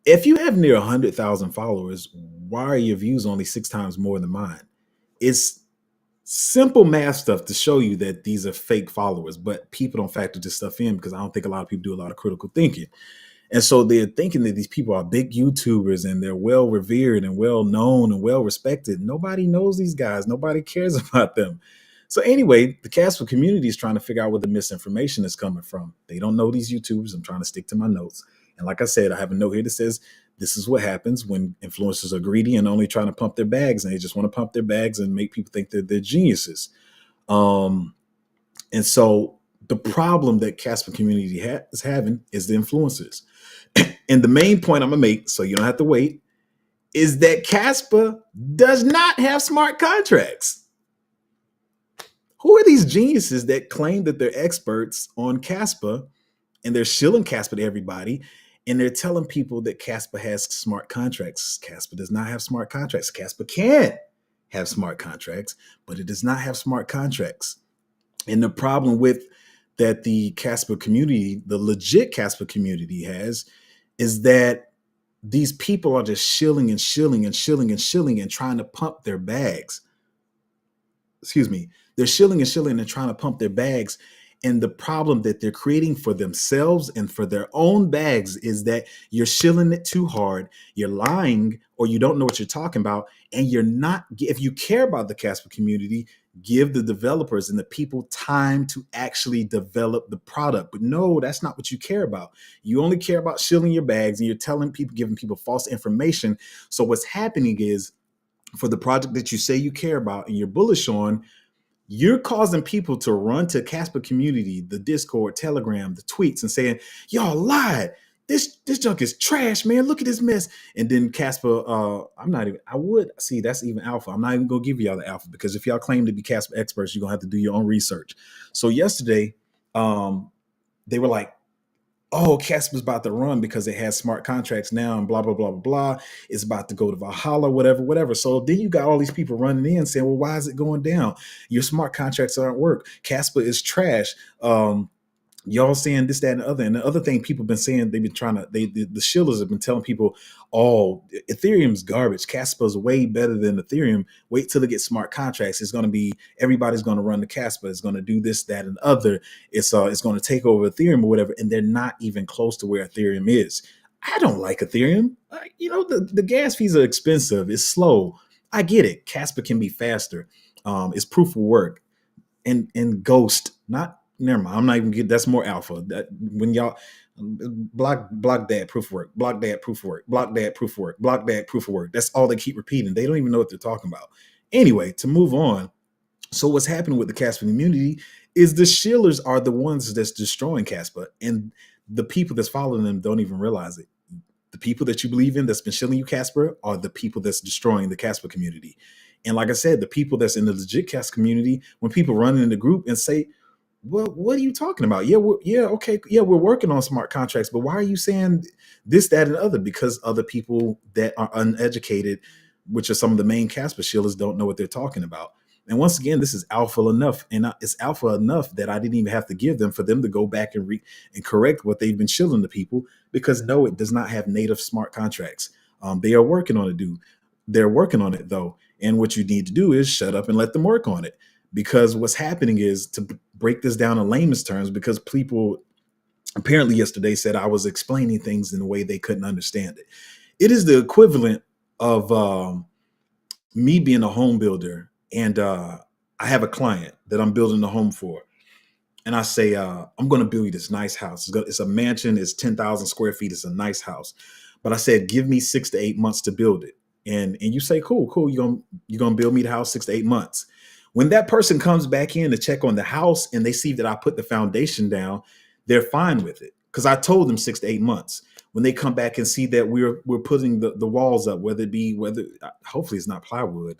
Speaker 1: If you have near 100,000 followers, why are your views only 6 times more than mine? It's simple math stuff to show you that these are fake followers, but people don't factor this stuff in because I don't think a lot of people do a lot of critical thinking. And so they're thinking that these people are big YouTubers and they're well revered and well known and well respected. Nobody knows these guys. Nobody cares about them. So anyway, the Caspa community is trying to figure out where the misinformation is coming from. They don't know these YouTubers. I'm trying to stick to my notes. And like I said, I have a note here that says, this is what happens when influencers are greedy and only trying to pump their bags, and they just want to pump their bags and make people think that they're geniuses. And so the problem that Caspa community is having is the influencers. And the main point I'm gonna make, so you don't have to wait, is that Caspa does not have smart contracts. Who are these geniuses that claim that they're experts on Caspa, and they're shilling Caspa to everybody, and they're telling people that Caspa has smart contracts? Caspa does not have smart contracts. Caspa can have smart contracts, but it does not have smart contracts. And the problem with that the Caspa community, the legit Caspa community, has is that these people are just shilling and shilling and shilling and shilling and trying to pump their bags. Excuse me. They're shilling and shilling and trying to pump their bags. And the problem that they're creating for themselves and for their own bags is that you're shilling it too hard, you're lying, or you don't know what you're talking about, and you're not, if you care about the Caspa community, give the developers and the people time to actually develop the product. But no, that's not what you care about. You only care about shilling your bags, and you're telling people, giving people false information. So what's happening is, for the project that you say you care about and you're bullish on, you're causing people to run to Caspa community, the Discord, Telegram, the tweets, and saying, y'all lied. This junk is trash, man. Look at this mess. And then Caspa, that's even alpha. I'm not even gonna give y'all the alpha, because if y'all claim to be Caspa experts, you're gonna have to do your own research. So yesterday, they were like, oh, Caspa's about to run because it has smart contracts now, and blah, blah, blah, blah, blah. It's about to go to Valhalla, whatever. So then you got all these people running in saying, well, why is it going down? Your smart contracts aren't work. Caspa is trash. Y'all saying this, that, and the other. And the other thing people have been saying, they've been trying to, the Shillers have been telling people, oh, Ethereum's garbage. Caspa's way better than Ethereum. Wait till they get smart contracts. It's going to be, everybody's going to run to Caspa. It's going to do this, that, and the other. It's going to take over Ethereum or whatever. And they're not even close to where Ethereum is. I don't like Ethereum. The gas fees are expensive. It's slow. I get it. Caspa can be faster. It's proof of work. And Ghost, never mind. I'm not even getting, that's more alpha. That when y'all block that proof of work, block that proof of work, block that proof of work, block that proof of work. That's all they keep repeating. They don't even know what they're talking about. Anyway, to move on. So what's happening with the Caspa community is the Shillers are the ones that's destroying Caspa, and the people that's following them don't even realize it. The people that you believe in that's been shilling you Caspa are the people that's destroying the Caspa community. And like I said, the people that's in the legit Caspa community, when people run in the group and say, well, what are you talking about? We're working on smart contracts, but why are you saying this, that, and other? Because other people that are uneducated, which are some of the main Caspa shillers, don't know what they're talking about. And once again, this is alpha enough, and it's alpha enough that I didn't even have to give them for them to go back and correct what they've been shilling to people, because no, it does not have native smart contracts. They are working on it, dude. They're working on it though, and what you need to do is shut up and let them work on it. Because what's happening is, to break this down in layman's terms, because people apparently yesterday said I was explaining things in a way they couldn't understand it. It is the equivalent of me being a home builder, and I have a client that I'm building a home for, and I say, I'm going to build you this nice house. It's a mansion. It's 10,000 square feet. It's a nice house. But I said, give me 6 to 8 months to build it. And you say, cool. You're gonna build me the house 6 to 8 months. When that person comes back in to check on the house and they see that I put the foundation down, they're fine with it, because I told them 6 to 8 months. When they come back and see that we're putting the walls up, whether hopefully it's not plywood,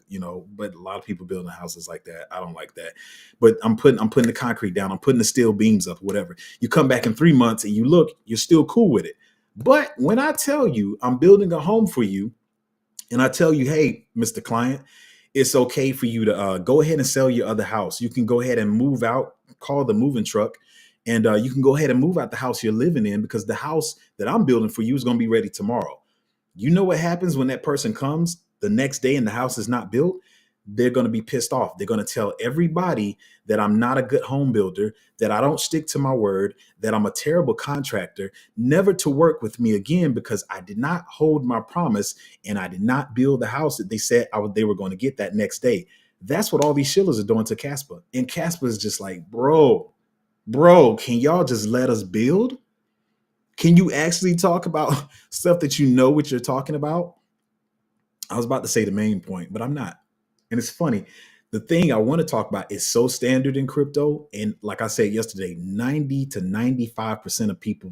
Speaker 1: but a lot of people building houses like that. I don't like that. But I'm putting the concrete down, I'm putting the steel beams up, whatever. You come back in 3 months and you look, you're still cool with it. But when I tell you I'm building a home for you, and I tell you, hey, Mr. Client, it's okay for you to go ahead and sell your other house. You can go ahead and move out, call the moving truck, and you can go ahead and move out the house you're living in, because the house that I'm building for you is going to be ready tomorrow. You know what happens when that person comes the next day and the house is not built? They're going to be pissed off. They're going to tell everybody that I'm not a good home builder, that I don't stick to my word, that I'm a terrible contractor, never to work with me again, because I did not hold my promise and I did not build the house that they said they were going to get that next day. That's what all these shillers are doing to Caspa. And Caspa is just like, bro, can y'all just let us build? Can you actually talk about stuff that you know what you're talking about? I was about to say the main point, but I'm not. And it's funny. The thing I want to talk about is so standard in crypto. And like I said yesterday, 90 to 95% of people,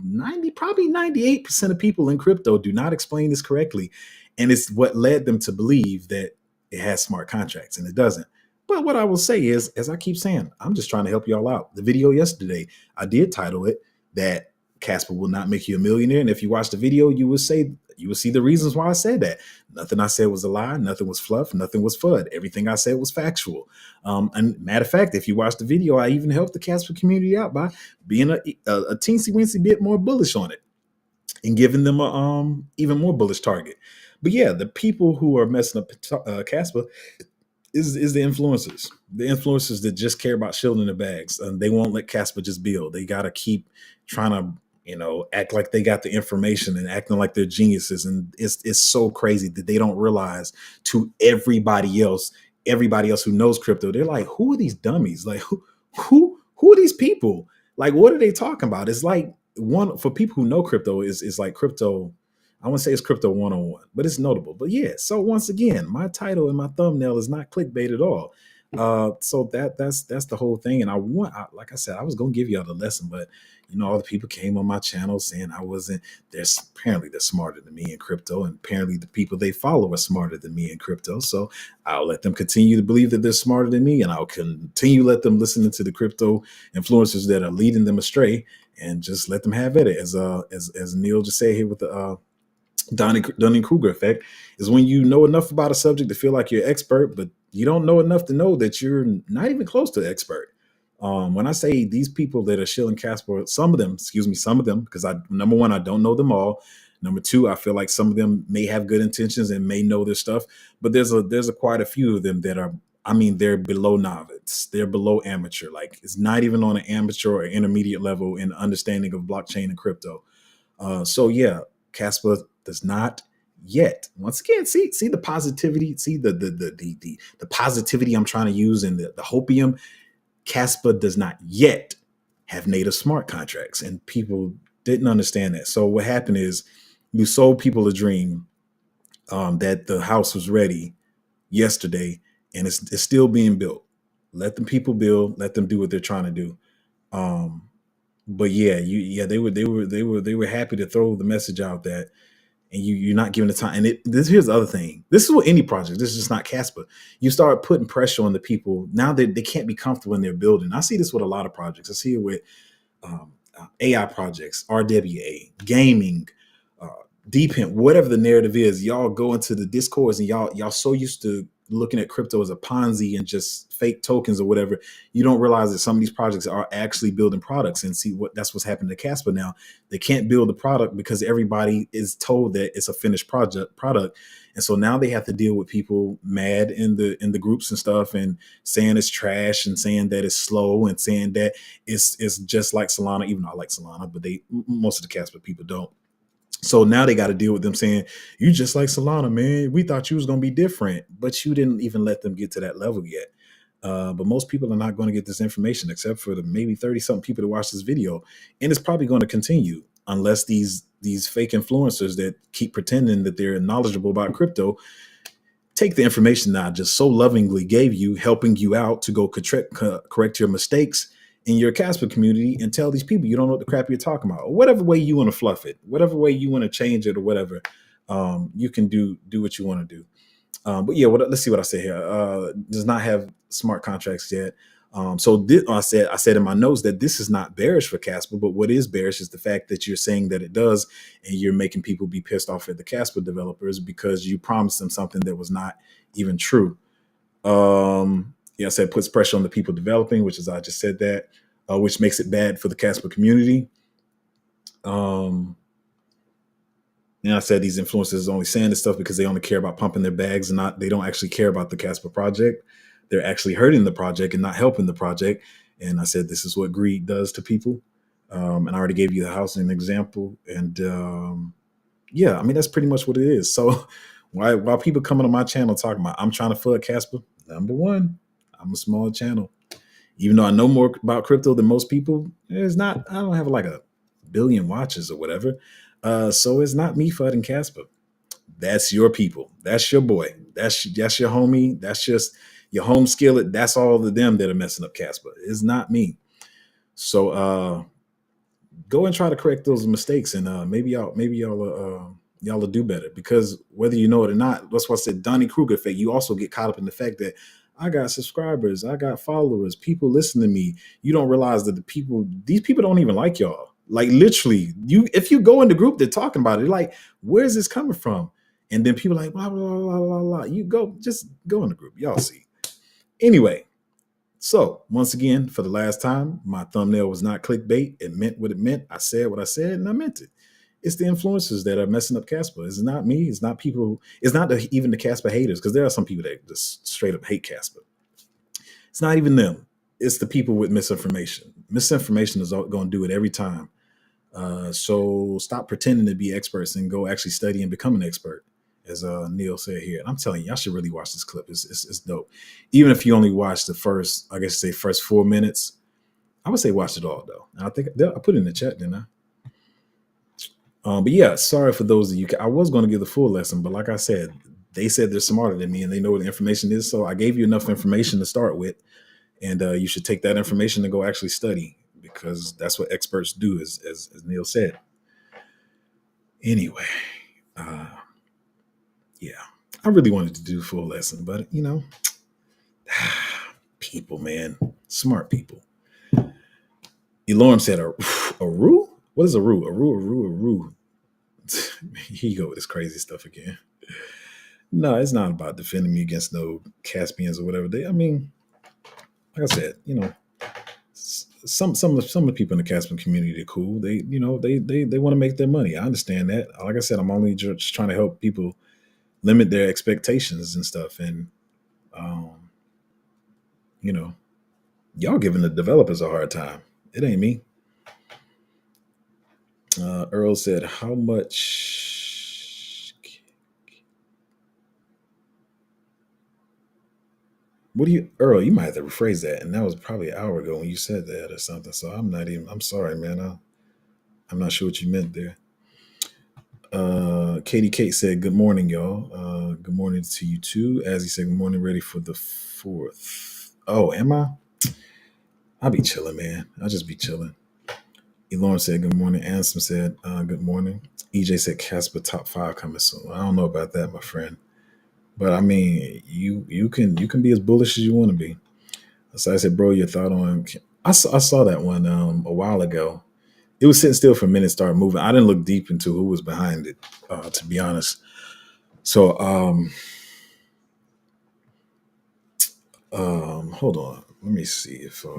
Speaker 1: probably 98% of people in crypto do not explain this correctly. And it's what led them to believe that it has smart contracts, and it doesn't. But what I will say is, as I keep saying, I'm just trying to help y'all out. The video yesterday, I did title it that Casper will not make you a millionaire. And if you watch the video, you will see the reasons why I said that. Nothing I said was a lie. Nothing was fluff. Nothing was FUD. Everything I said was factual. And matter of fact, if you watch the video, I even helped the Casper community out by being a teensy weensy bit more bullish on it and giving them a even more bullish target. But yeah, the people who are messing up Casper is the influencers that just care about shielding the bags. They won't let Casper just build. They got to keep trying to act like they got the information and acting like they're geniuses. And it's so crazy that they don't realize, to everybody else who knows crypto, they're like, who are these dummies? Like, who are these people? Like, what are they talking about? It's like, one, for people who know crypto, is like crypto. I wouldn't say it's crypto 101, but it's notable. But yeah, so once again, my title and my thumbnail is not clickbait at all. So that's the whole thing. And like I said, I was gonna give y'all the lesson, but all the people came on my channel saying I wasn't. Apparently they're smarter than me in crypto, and apparently the people they follow are smarter than me in crypto. So I'll let them continue to believe that they're smarter than me, and I'll continue to let them listen to the crypto influencers that are leading them astray, and just let them have at it. As Neil just said here with the Dunning-Kruger effect, is when you know enough about a subject to feel like you're expert, but you don't know enough to know that you're not even close to expert. When I say these people that are shilling Casper, some of them, because number one, I don't know them all. Number two, I feel like some of them may have good intentions and may know their stuff, but there's quite a few of them that are, they're below novice, they're below amateur. Like, it's not even on an amateur or intermediate level in understanding of blockchain and crypto. So yeah, Casper does not yet. Once again, see the positivity, see the positivity I'm trying to use, and the hopium. Casper does not yet have native smart contracts, and people didn't understand that. So what happened is, you sold people a dream that the house was ready yesterday, and it's still being built. Let the people build. Let them do what they're trying to do. But yeah, they were happy to throw the message out that, and you're not giving the time. And here's the other thing. This is with any project. This is just not Casper. You start putting pressure on the people. Now they can't be comfortable in their building. I see this with a lot of projects. I see it with AI projects, RWA, gaming, deep hemp, whatever the narrative is. Y'all go into the discourse and y'all so used to looking at crypto as a Ponzi and just fake tokens or whatever, you don't realize that some of these projects are actually building products. And see, that's what's happened to Caspa now. They can't build the product because everybody is told that it's a finished product. And so now they have to deal with people mad in the groups and stuff, and saying it's trash, and saying that it's slow, and saying that it's just like Solana. Even though I like Solana, but most of the Caspa people don't. So now they got to deal with them saying, you just like Solana, man. We thought you was going to be different, but you didn't even let them get to that level yet. But most people are not going to get this information, except for the maybe 30-something people that watch this video. And it's probably going to continue unless these fake influencers that keep pretending that they're knowledgeable about crypto take the information that I just so lovingly gave you, helping you out to go correct your mistakes in your Caspa community, and tell these people you don't know what the crap you're talking about, or whatever way you want to fluff it, whatever way you want to change it, or whatever. You can do what you want to do. But yeah, let's see what I say here. Does not have smart contracts yet. So I said in my notes that this is not bearish for Caspa, but what is bearish is the fact that you're saying that it does, and you're making people be pissed off at the Caspa developers because you promised them something that was not even true. Yeah, I said puts pressure on the people developing, which is I just said that, which makes it bad for the Caspa community. And I said these influencers are only saying this stuff because they only care about pumping their bags, and they don't actually care about the Caspa project. They're actually hurting the project and not helping the project. And I said this is what greed does to people. And I already gave you the house as an example. And yeah, I mean, that's pretty much what it is. So while people coming on my channel talking about I'm trying to flood Caspa, number one, I'm a small channel. Even though I know more about crypto than most people, I don't have like a billion watches or whatever. So it's not me flooding Caspa. That's your people. That's your boy. That's your homie. That's just your home skillet. That's all of them that are messing up Caspa. It's not me. So go and try to correct those mistakes, and maybe y'all will do better, because whether you know it or not, that's what I said, Dunning-Kruger effect. You also get caught up in the fact that I got subscribers, I got followers, people listen to me. You don't realize that these people don't even like y'all. Like literally, if you go in the group, they're talking about it. You're like, where's this coming from? And then people are like, blah, blah, blah, blah, blah. Just go in the group. Y'all see. Anyway, so once again, for the last time, my thumbnail was not clickbait. It meant what it meant. I said what I said, and I meant it. It's the influencers that are messing up Caspa. It's not me. It's not people. It's not even the Caspa haters, because there are some people that just straight up hate Caspa. It's not even them. It's the people with misinformation. Misinformation is going to do it every time. So stop pretending to be experts and go actually study and become an expert, as Neil said here. And I'm telling you, y'all should really watch this clip. It's dope. Even if you only watch the first 4 minutes, I would say watch it all though. And I think I put it in the chat, didn't I? But yeah, sorry for those of you. I was going to give the full lesson, but like I said, they said they're smarter than me and they know what the information is. So I gave you enough information to start with, and you should take that information and go actually study, because that's what experts do, as Neil said. Anyway, yeah, I really wanted to do a full lesson, but people, man, smart people. Elorm said, a rue? What is a rue? A rue. Here you go with this crazy stuff again. No, it's not about defending me against no Caspians or whatever. Like I said, some of the people in the Caspian community are cool. They want to make their money. I understand that. Like I said, I'm only just trying to help people limit their expectations and stuff. And y'all giving the developers a hard time. It ain't me. Earl said, how much? Earl, you might have to rephrase that. And that was probably an hour ago when you said that or something. So I'm sorry, man. I'm not sure what you meant there. Katie Kate said, good morning, y'all. Good morning to you too. As he said, good morning, ready for the 4th. Oh, am I? I'll be chilling, man. I'll just be chilling. Elorn said, good morning. Ansem said, good morning. EJ said, Caspa top 5 coming soon. I don't know about that, my friend. But I mean, you can be as bullish as you want to be. So I said, bro, your thought on... I saw that one a while ago. It was sitting still for a minute, started moving. I didn't look deep into who was behind it, to be honest. So Hold on. Let me see if let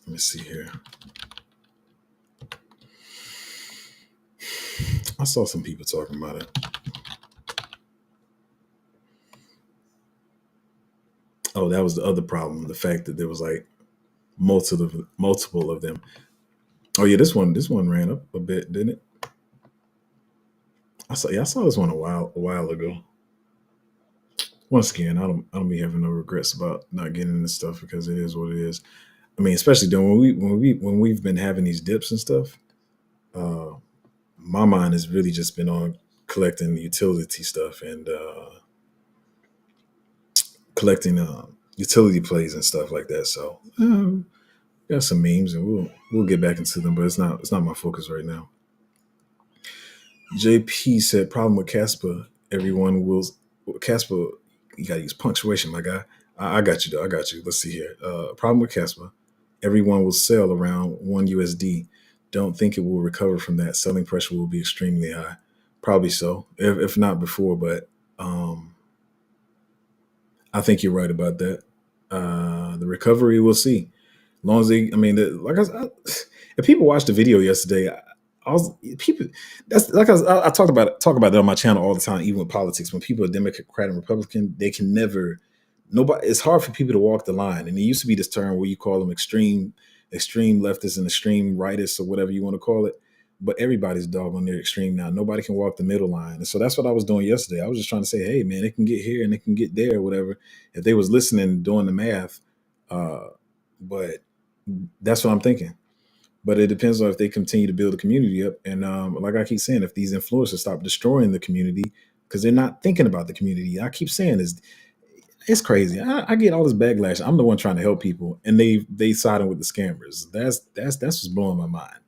Speaker 1: me see here. I saw some people talking about it. Oh, that was the other problem. The fact that there was like multiple of them. Oh yeah, this one ran up a bit, didn't it? I saw this one a while ago. Once again, I don't be having no regrets about not getting this stuff because it is what it is. I mean, especially during when we've been having these dips and stuff. Uh, my mind has really just been on collecting utility stuff and collecting utility plays and stuff like that. So got some memes and we'll get back into them, but it's not my focus right now. JP said problem with Caspa. Everyone will Caspa. You gotta use punctuation, my guy. I got you though. I got you. Let's see here. Problem with Caspa. Everyone will sell around one USD. Don't think it will recover from that. Selling pressure will be extremely high. Probably so, if not before. But I think you're right about that. The recovery, we'll see. As long as they, I mean, like if people watched the video yesterday, I was people. That's like I talk about it on my channel all the time, even with politics. When people are Democrat and Republican, they can never. Nobody. It's hard for people to walk the line. And it used to be this term where you call them extreme leftists and extreme rightists or whatever you want to call it. But everybody's dog on their extreme now. Nobody can walk the middle line. And so that's what I was doing yesterday. I was just trying to say, hey man, they can get here and they can get there, or whatever. If they was listening and doing the math, uh, but that's what I'm thinking. But it depends on if they continue to build the community up. And like I keep saying, if these influencers stop destroying the community because they're not thinking about the community, I keep saying is it's crazy. I get all this backlash. I'm the one trying to help people, and they siding with the scammers. That's what's blowing my mind.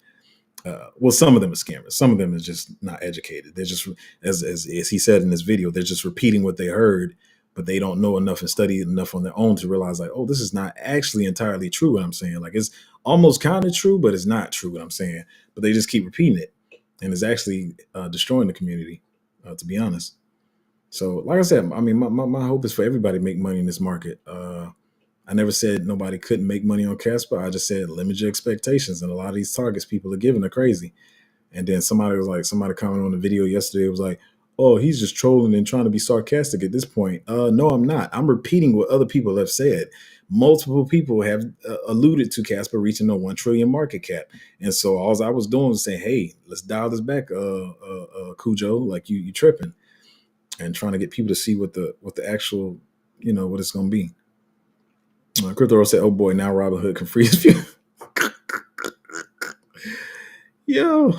Speaker 1: Well, some of them are scammers. Some of them are just not educated. They're just, as he said in this video, they're just repeating what they heard, but they don't know enough and study enough on their own to realize, like, oh, this is not actually entirely true. What I'm saying, like, it's almost kind of true, but it's not true. What I'm saying, but they just keep repeating it, and it's actually destroying the community. To be honest. So, like I said, I mean, my hope is for everybody to make money in this market. I never said nobody couldn't make money on Casper. I just said limit your expectations. And a lot of these targets people are giving are crazy. And then somebody commented on the video yesterday was like, oh, he's just trolling and trying to be sarcastic at this point. No, I'm not. I'm repeating what other people have said. Multiple people have alluded to Casper reaching a 1 trillion market cap. And so all I was doing was saying, hey, let's dial this back, Cujo, like you tripping, and trying to get people to see what the actual, what it's going to be. Crypto said, "Oh boy, now Robinhood can freeze you." Yo,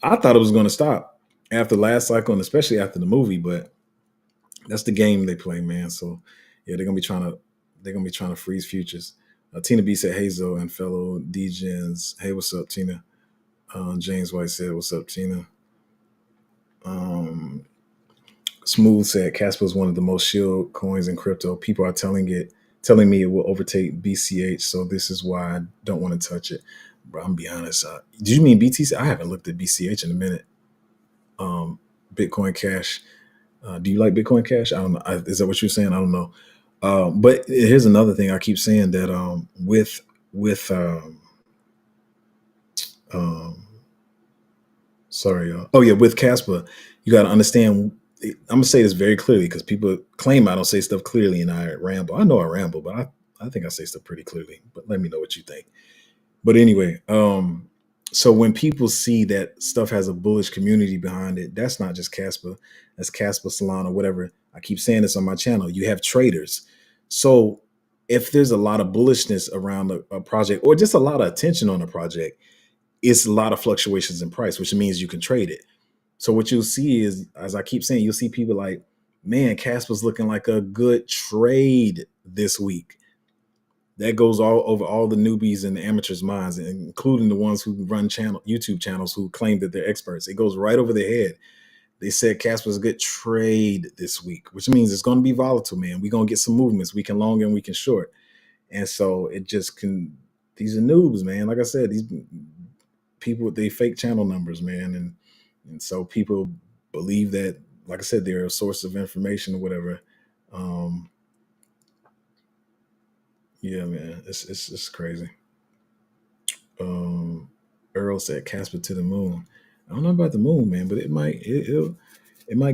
Speaker 1: I thought it was going to stop after last cycle, and especially after the movie. But that's the game they play, man. So yeah, they're gonna be trying to freeze futures. Tina B said, "Hazel and fellow DGens, hey, what's up, Tina?" James White said, "What's up, Tina?" Um, Smooth said, "Casper is one of the most shield coins in crypto. People are telling me it will overtake BCH. So this is why I don't want to touch it." Bro, I'm gonna be honest. Did you mean BTC? I haven't looked at BCH in a minute. Bitcoin Cash. Do you like Bitcoin Cash? I don't know. Is that what you're saying? I don't know. But here's another thing. I keep saying that with um, sorry, y'all. Oh yeah, with Caspa, you got to understand. I'm gonna say this very clearly because people claim I don't say stuff clearly and I ramble. I know I ramble, but I think I say stuff pretty clearly. But let me know what you think. But anyway, so when people see that stuff has a bullish community behind it, that's not just Caspa, that's Caspa, Solana, whatever. I keep saying this on my channel. You have traders. So if there's a lot of bullishness around a project or just a lot of attention on a project, it's a lot of fluctuations in price, which means you can trade it. So what you'll see is, as I keep saying, you'll see people like, man, Caspa's looking like a good trade this week. That goes all over all the newbies and the amateurs' minds, including the ones who run YouTube channels who claim that they're experts. It goes right over their head. They said Casper's a good trade this week, which means it's going to be volatile, man. We're going to get some movements. We can long and we can short. And so it just can, these are noobs, man. Like I said, these people with they fake channel numbers, man. And so people believe that, like I said, they're a source of information or whatever. Um, yeah, man, it's crazy. Um, Earl said Casper to the moon. I don't know about the moon, man, but it might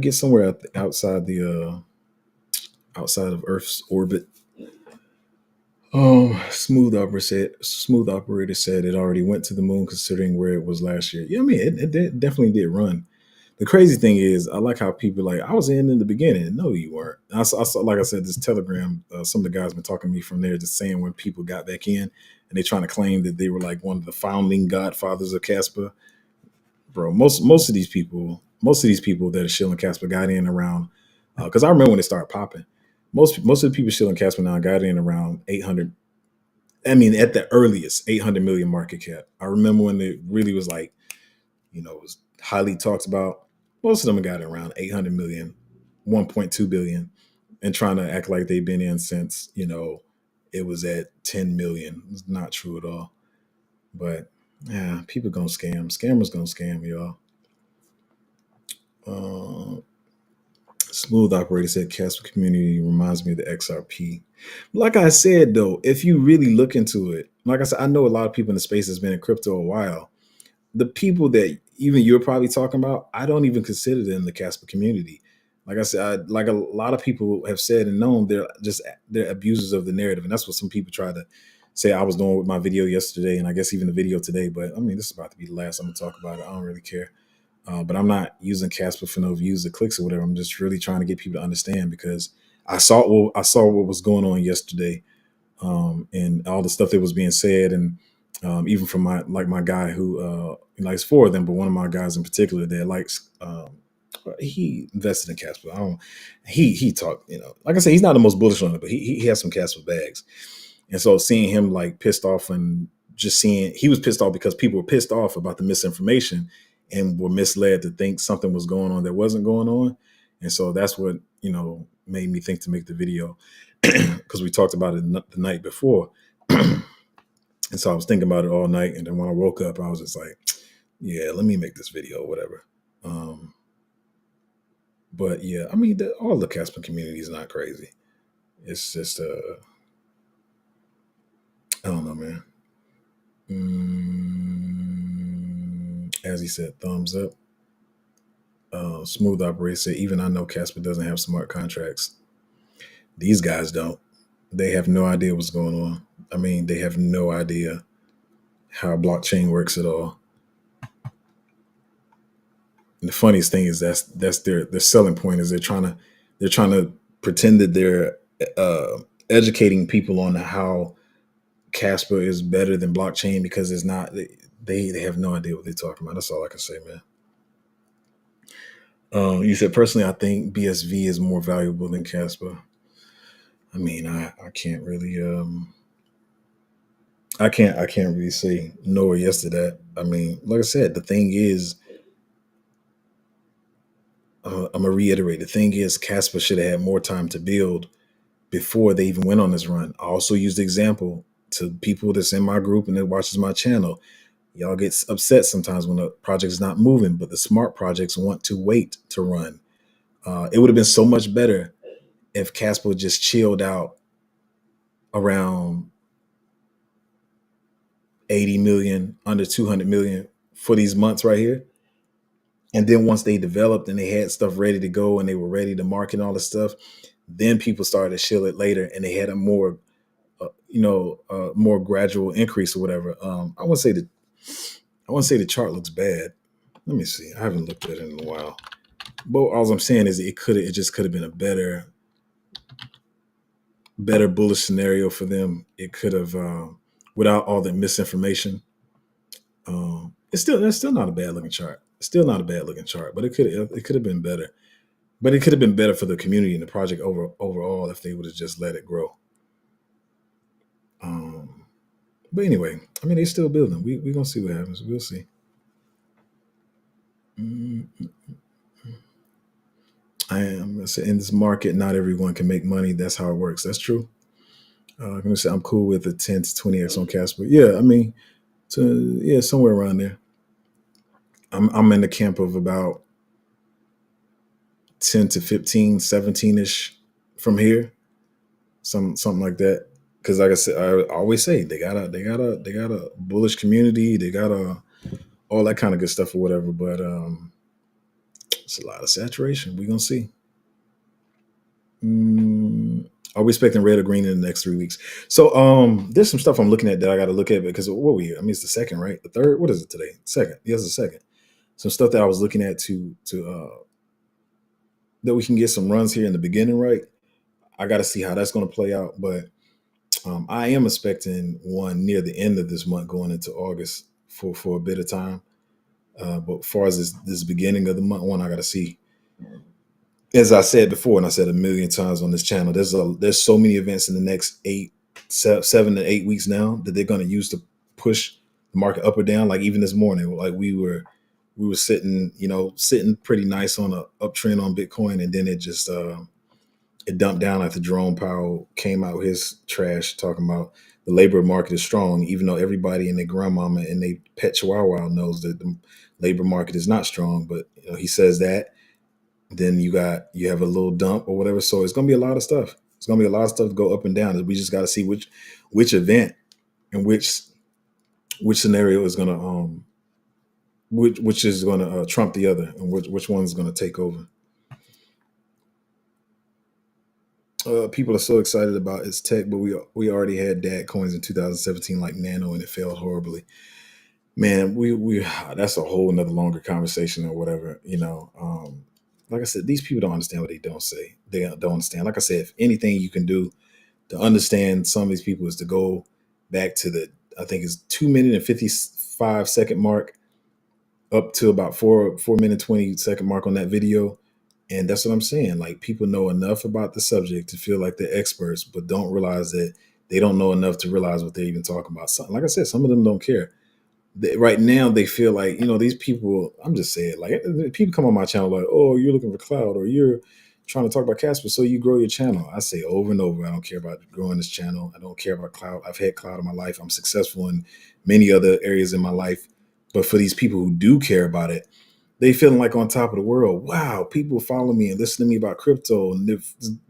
Speaker 1: get somewhere outside the outside of Earth's orbit. Smooth operator said it already went to the moon considering where it was last year. Yeah, I mean definitely did run. The crazy thing is, I like how people like I was in the beginning. No, you weren't. I saw, like I said, this Telegram. Some of the guys been talking to me from there, just saying when people got back in and they trying to claim that they were like one of the founding godfathers of Caspa. Bro, most of these people that are shilling Caspa got in around. Because I remember when it started popping. Most of the people shilling Caspa now got in around 800. I mean, at the earliest, 800 million market cap. I remember when it really was like, it was highly talked about. Most of them got around 800 million, 1.2 billion, and trying to act like they've been in since, it was at 10 million. It's not true at all. But yeah, people gonna scam. Scammers gonna scam, y'all. Uh, Smooth operator said Casper community reminds me of the XRP. Like I said, though, if you really look into it, like I said, I know a lot of people in the space has been in crypto a while. The people that even you're probably talking about, I don't even consider them the Casper community. Like I said, like a lot of people have said and known, they're abusers of the narrative, and that's what some people try to say. I was doing with my video yesterday, and I guess even the video today. But I mean, this is about to be the last I'm gonna talk about it. I don't really care. But I'm not using Casper for no views or clicks or whatever. I'm just really trying to get people to understand because I saw what was going on yesterday, and all the stuff that was being said, and even from my guy who he likes four of them, but one of my guys in particular that likes he invested in Casper. I don't he talked, like I said, he's not the most bullish on it, but he has some Casper bags. And so seeing him like pissed off and just seeing he was pissed off because people were pissed off about the misinformation and were misled to think something was going on that wasn't going on. And so that's what, made me think to make the video because we talked about it the night before. And so I was thinking about it all night. And then when I woke up, I was just like, yeah, let me make this video or whatever. But yeah, I mean, all the Casper community is not crazy. It's just, I don't know, man. As he said, thumbs up. Smooth operator said, even I know Casper doesn't have smart contracts. These guys don't. They have no idea what's going on. I mean, they have no idea how blockchain works at all. And the funniest thing is that's their selling point is they're trying to pretend that they're educating people on how Casper is better than blockchain because it's not. They have no idea what they're talking about. That's all I can say, man. You said personally, I think BSV is more valuable than Casper. I mean, I can't really I can't really say no or yes to that. I mean, like I said, the thing is, I'm gonna reiterate. The thing is, Casper should have had more time to build before they even went on this run. I also used the example to people that's in my group and that watches my channel. Y'all get upset sometimes when a project is not moving, but the smart projects want to wait to run. It would have been so much better if Casper just chilled out around 80 million, under 200 million for these months right here. And then once they developed and they had stuff ready to go and they were ready to market all this stuff, then people started to shill it later and they had a more, more gradual increase or whatever. I wouldn't say the chart looks bad. Let me see. I haven't looked at it in a while. But all I'm saying is it just could have been a better bullish scenario for them. It could have, without all the misinformation. That's still not a bad looking chart. It's still not a bad looking chart, but it could have been better. But it could have been better for the community and the project overall if they would have just let it grow. But anyway, I mean, they're still building. We're gonna see what happens. We'll see. I am gonna say in this market, not everyone can make money. That's how it works. That's true. I'm gonna say I'm cool with the 10 to 20x on Casper. Yeah, I mean, somewhere around there. I'm in the camp of about 10 to 15, 17-ish from here, something like that. Because like I said, I always say they got a bullish community, they got all that kind of good stuff or whatever. But it's a lot of saturation. We're gonna see. Are we expecting red or green in the next 3 weeks? So there's some stuff I'm looking at that I got to look at because what we? I mean, it's the second, right? The third. What is it today? Second. Yes, the second. Some stuff that I was looking at to that we can get some runs here in the beginning, right? I got to see how that's going to play out, but I am expecting one near the end of this month, going into August for a bit of time. But as far as this beginning of the month one, I got to see. As I said before, and I said a million times on this channel, there's so many events in the next 7 to 8 weeks now that they're going to use to push the market up or down. Like even this morning, like we were sitting, sitting pretty nice on a uptrend on Bitcoin, and then it just it dumped down after Jerome Powell came out with his trash talking about the labor market is strong, even though everybody and their grandmama and they pet chihuahua knows that the labor market is not strong. But he says that. Then you have a little dump or whatever. So it's gonna be a lot of stuff. It's gonna be a lot of stuff to go up and down. We just got to see which event and which scenario is gonna which is gonna trump the other, and which one's gonna take over. People are so excited about its tech, but we already had dad coins in 2017 like Nano, and it failed horribly. Man, we that's a whole another longer conversation or whatever. Like I said, these people don't understand what they don't say. They don't understand. Like I said, if anything you can do to understand some of these people is to go back to the, I think it's 2 minute and 55 second mark up to about 4 minute 20 second mark on that video. And that's what I'm saying. Like people know enough about the subject to feel like they're experts, but don't realize that they don't know enough to realize what they're even talking about. So, like I said, some of them don't care. Right now they feel like these people, I'm just saying, like people come on my channel like, oh, you're looking for cloud, or you're trying to talk about Caspa so you grow your channel. I say over and over, I don't care about growing this channel. I don't care about cloud. I've had cloud in my life. I'm successful in many other areas in my life. But for these people who do care about it, they feeling like on top of the world. Wow, people follow me and listen to me about crypto. And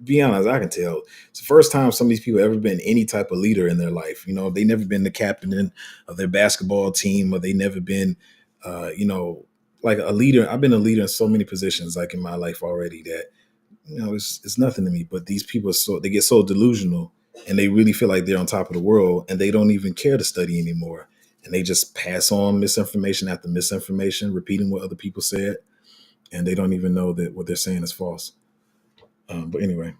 Speaker 1: be honest, I can tell it's the first time some of these people ever been any type of leader in their life. They never been the captain of their basketball team, or they never been, like a leader. I've been a leader in so many positions, like in my life already, that it's nothing to me. But these people they get so delusional, and they really feel like they're on top of the world, and they don't even care to study anymore. And they just pass on misinformation after misinformation, repeating what other people said, and they don't even know that what they're saying is false. But anyway,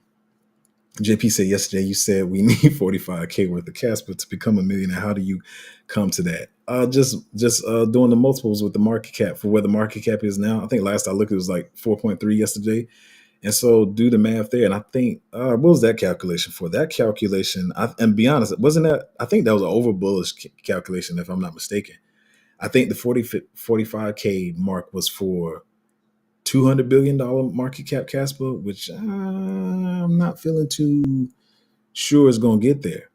Speaker 1: JP said yesterday, you said we need 45K worth of Caspa to become a millionaire. How do you come to that? Just doing the multiples with the market cap for where the market cap is now. I think last I looked, it was like 4.3 yesterday. And so do the math there. And I think, what was that calculation for? That calculation, and be honest, wasn't that, I think that was an over bullish calculation, if I'm not mistaken. I think the 45K mark was for $200 billion market cap Caspa, which I'm not feeling too sure is going to get there.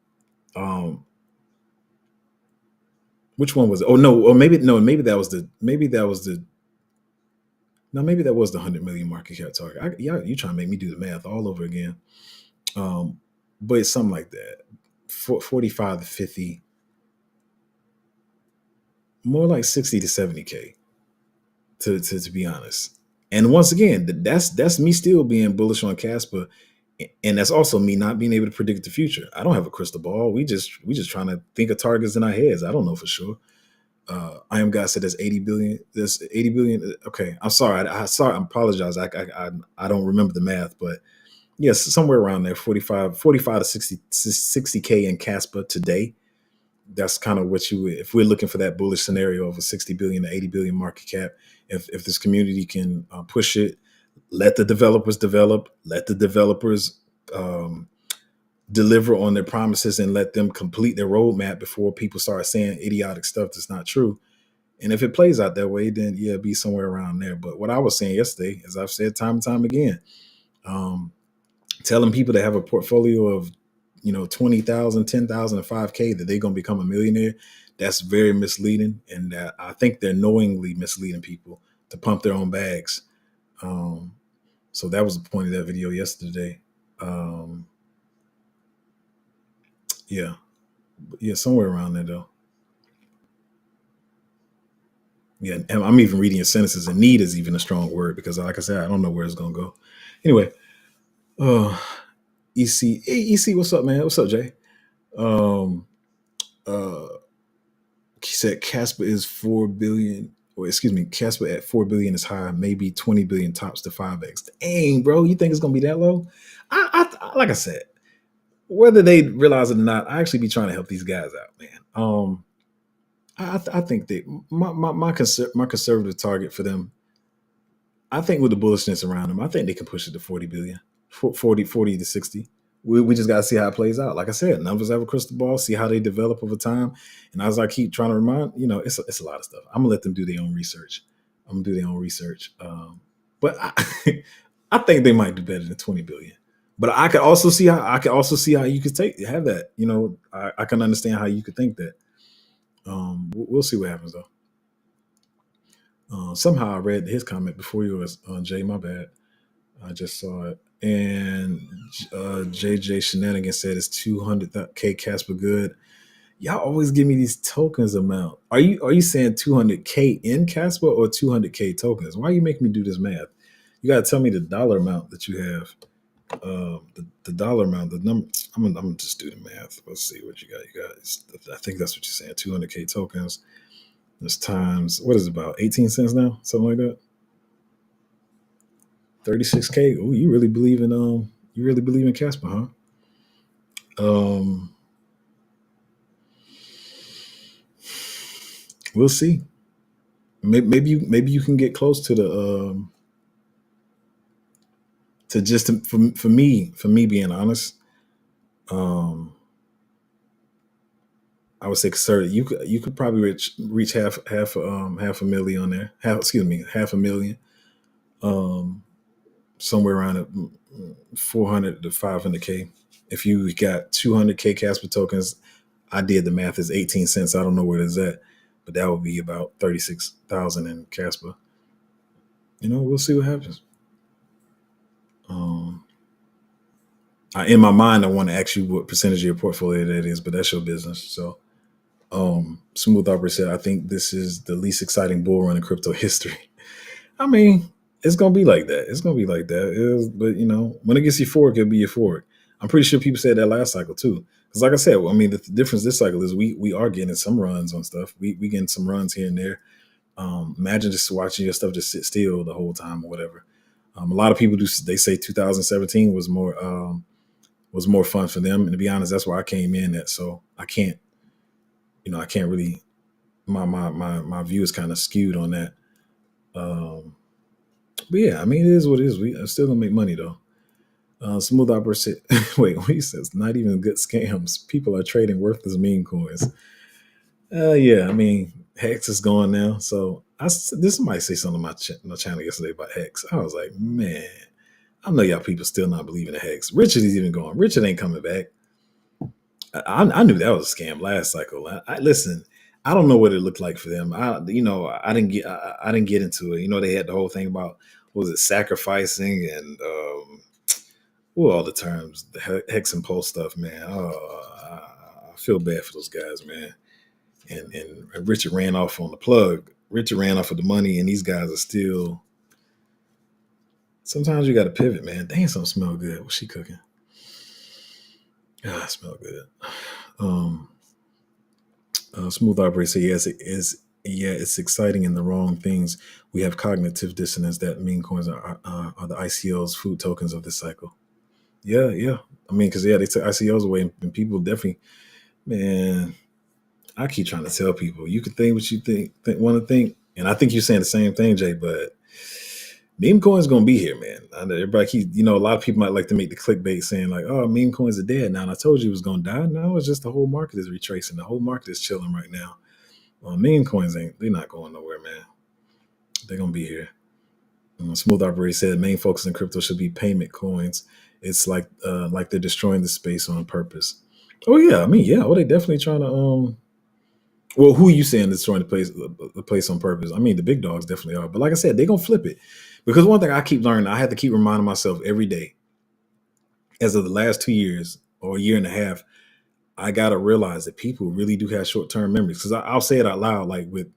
Speaker 1: Which one was it? Oh, no, or maybe that was the $100 million market cap target. You trying to make me do the math all over again. But it's something like that. 45 to 50, more like 60 to 70K to be honest. And once again, that's me still being bullish on Caspa. And that's also me not being able to predict the future. I don't have a crystal ball. We just trying to think of targets in our heads. I don't know for sure. I am God said there's 80 billion. There's 80 billion. Okay, I'm sorry. I apologize. I don't remember the math, but yes, somewhere around there, 45 to 60K in Caspa today. That's kind of what if we're looking for that bullish scenario of a 60 billion to 80 billion market cap, if this community can push it, let the developers develop, let the developers deliver on their promises, and let them complete their roadmap before people start saying idiotic stuff that's not true. And if it plays out that way, then yeah, be somewhere around there. But what I was saying yesterday, as I've said time and time again, telling people to have a portfolio of 20,000, 10,000, and 5K that they're going to become a millionaire, that's very misleading. And I think they're knowingly misleading people to pump their own bags. So that was the point of that video yesterday. Um, yeah, yeah, somewhere around there though. Yeah, and I'm even reading your sentences, and need is even a strong word because, like I said, I don't know where it's gonna go. Anyway, uh, EC, hey, EC, what's up, man? What's up, Jay? Um, uh, he said Caspa is 4 billion, or excuse me, Caspa at 4 billion is high, maybe 20 billion tops to 5x. Dang, bro, you think it's gonna be that low? Like I said, whether they realize it or not, I actually be trying to help these guys out, man. I think that my conservative target for them, I think with the bullishness around them, I think they can push it to 40 billion, 40 to 60. We just got to see how it plays out. Like I said, none of us have a crystal ball, see how they develop over time. And as I keep trying to remind, it's a lot of stuff. I'm going to let them do their own research. I'm going to do their own research. But I think they might do better than 20 billion. But I could also see how you could have that. I can understand how you could think that. We'll see what happens though. Somehow I read his comment before yours, Jay. My bad. I just saw it. And JJ Shenanigans said it's 200K Casper good. Y'all always give me these tokens amount. Are you saying 200K in Casper or 200K tokens? Why are you making me do this math? You got to tell me the dollar amount that you have. The dollar amount, the number. I'm gonna just do the math. Let's see what you got. I think that's what you're saying. 200K tokens. There's times, what is it, about 18 cents now? Something like that. 36K. Oh, you really believe in Casper, huh? Um we'll see. Maybe you can get close to the to just for me being honest. um I would say conservative. You could probably reach half a million on there. Half a million. Um Somewhere around 400 to 500K. If you got 200K Casper tokens, I did the math. Is 18 cents. I don't know where it's at, but that would be about 36,000 in Casper. We'll see what happens. Um, in my mind, I want to ask you what percentage of your portfolio that is, but that's your business. So, Smooth Operator said, I think this is the least exciting bull run in crypto history. I mean, it's gonna be like that. It's gonna be like that. But when it gets euphoric, it'll be euphoric. I'm pretty sure people said that last cycle too. Because like I said, I mean, the difference this cycle is we are getting some runs on stuff. We getting some runs here and there. Imagine just watching your stuff just sit still the whole time or whatever. A lot of people they say 2017 was more fun for them. And to be honest, that's where I came in at. So I can't really, my view is kind of skewed on that. But yeah, I mean, it is what it is. We are still gonna make money though. Smooth Opera said, wait, what he says, not even good scams. People are trading worthless meme coins. Yeah, I mean, Hex is gone now. So this might say something on my channel yesterday about Hex. I was like, man, I know y'all people still not believing in Hex. Richard is even gone. Richard ain't coming back. I knew that was a scam last cycle. I listen. I don't know what it looked like for them. I didn't get into it. They had the whole thing about, what was it, sacrificing and all the terms, the Hex and Pulse stuff, man. I feel bad for those guys, man. And Richard ran off on the plug. Richard ran off with the money, and these guys are still. Sometimes you got to pivot, man. Dang, something smell good. What's she cooking? Ah, it smell good. Smooth Operator say, yes, it is. Yeah, it's exciting in the wrong things. We have cognitive dissonance that meme coins are the ICOs, food tokens of this cycle. Yeah. I mean, because they took ICOs away, and people definitely, man. I keep trying to tell people, you can think what you want to think, and I think you're saying the same thing, Jay. But meme coins gonna be here, man. I know everybody a lot of people might like to make the clickbait saying like, "Oh, meme coins are dead now." And I told you it was gonna die. No, it's just the whole market is retracing. The whole market is chilling right now. Meme coins they're not going nowhere, man. They're gonna be here. Smooth Operator said, main focus in crypto should be payment coins. It's like they're destroying the space on purpose. Oh yeah, I mean yeah. Well, they definitely trying to who are you saying is trying to place on purpose? I mean, the big dogs definitely are. But like I said, they're going to flip it Because one thing I keep learning, I have to keep reminding myself every day, as of the last 2 years or a year and a half, I gotta realize that people really do have short term memories. Because I'll say it out loud, like with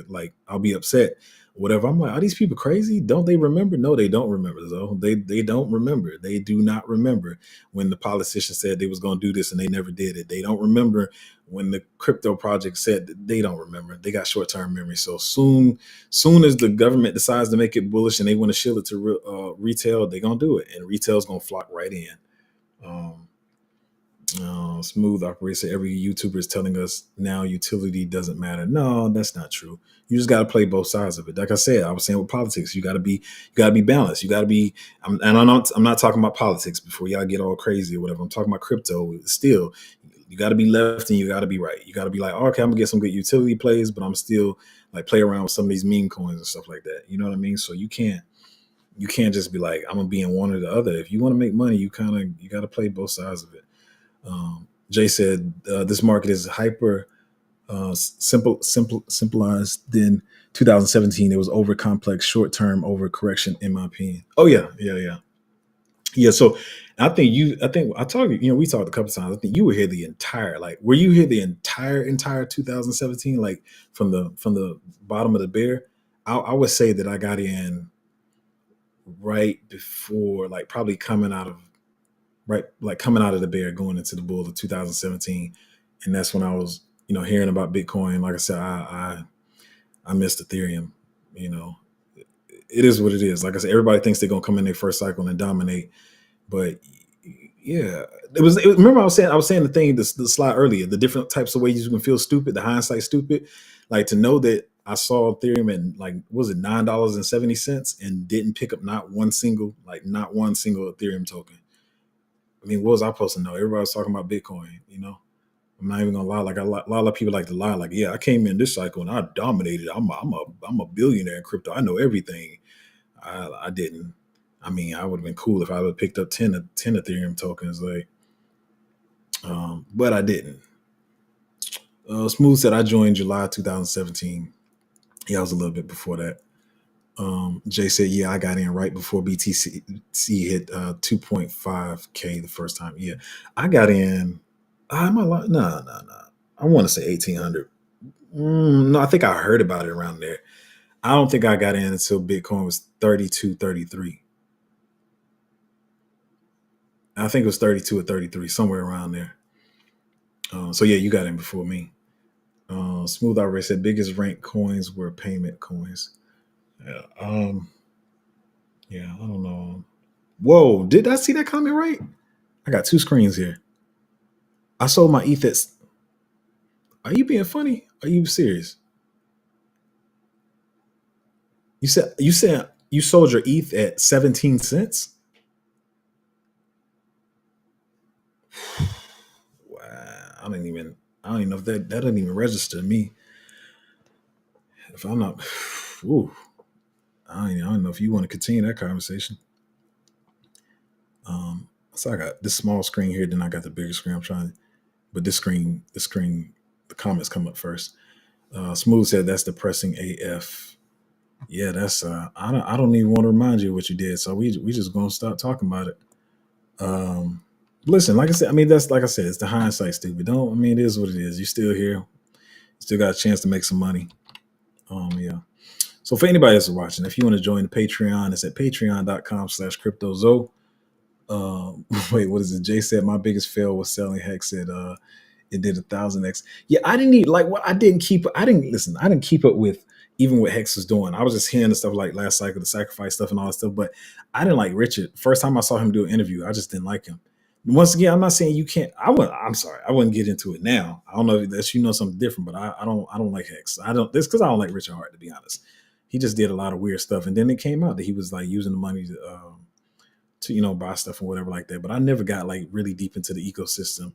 Speaker 1: like I'll be upset, whatever. I'm like, are these people crazy? Don't they remember? No, they don't remember. Though they don't remember. They do not remember when the politician said they was going to do this and they never did it. They don't remember when the crypto project said that. They don't remember. They got short term memory. So soon as the government decides to make it bullish and they want to shill it to retail, they're gonna do it, and retail's gonna flock right in. Um, Smooth operator said every YouTuber is telling us now utility doesn't matter. No, that's not true. You just got to play both sides of it. Like I said, I was saying with politics, you got to be balanced. You got to be. I'm not talking about politics before y'all get all crazy or whatever. I'm talking about crypto. Still, you got to be left and you got to be right. You got to be like, oh, okay, I'm gonna get some good utility plays, but I'm still like play around with some of these meme coins and stuff like that. You know what I mean? So you can't just be like, I'm gonna be in one or the other. If you want to make money, you got to play both sides of it. Jay said this market is hyper simplified. Then 2017, it was over complex, short term over correction, in my opinion. Oh yeah. So I think I talked. We talked a couple times. I think you were here the entire. Like, were you here the entire 2017? Like from the bottom of the bear. I would say that I got in right before, like probably coming out of the bear going into the bull of 2017, and that's when I was hearing about Bitcoin. Like I said, I missed Ethereum. It is what it is. Like I said, everybody thinks they're gonna come in their first cycle and dominate, but yeah, remember I was saying the thing, the slide earlier, the different types of ways you can feel stupid, the hindsight stupid. Like, to know that I saw Ethereum and like, was it $9.70 and didn't pick up not one single Ethereum token. I mean, what was I supposed to know? Everybody was talking about Bitcoin. I'm not even gonna lie. Like, a lot of people like to lie. Like, yeah, I came in this cycle and I dominated. I'm a billionaire in crypto. I know everything. I didn't. I mean, I would have been cool if I would have picked up 10 Ethereum tokens, like, but I didn't. Smooth said I joined July 2017. Yeah, I was a little bit before that. Jay said, yeah, I got in right before BTC hit 2.5K the first time. Yeah, I got in. Am I lying? No. I want to say 1800. No, I think I heard about it around there. I don't think I got in until Bitcoin was 32, 33. I think it was 32 or 33, somewhere around there. So yeah, you got in before me. Smooth Outright said biggest rank coins were payment coins. Yeah. I don't know. Whoa, did I see that comment right? I got two screens here. I sold my ETHs. Are you being funny? Are you serious? You said you sold your ETH at 17 cents? Wow. I don't even know if that doesn't even register to me. If I'm not, ooh, I don't know if you want to continue that conversation. So I got this small screen here, then I got the bigger screen. I'm trying, but this screen, the comments come up first. Smooth said that's depressing AF. Yeah, that's I don't even want to remind you of what you did. So we just gonna stop talking about it. Listen, like I said, I mean, that's, like I said, it's the hindsight stupid. It is what it is. You still here, you still got a chance to make some money. Yeah. So for anybody that's watching, if you want to join the Patreon, it's at patreon.com/cryptozo. Wait, what is it? Jay said my biggest fail was selling. Hex said it did 1,000x. Yeah, I didn't need, like, what I didn't keep up with even what Hex was doing. I was just hearing the stuff like last cycle, the sacrifice stuff and all that stuff, but I didn't like Richard. First time I saw him do an interview, I just didn't like him. Once again, I'm not saying you can't. I'm sorry, I wouldn't get into it now. I don't know if that's something different, but I don't like Hex. This because I don't like Richard Hart, to be honest. He just did a lot of weird stuff, and then it came out that he was like using the money to buy stuff or whatever like that. But I never got like really deep into the ecosystem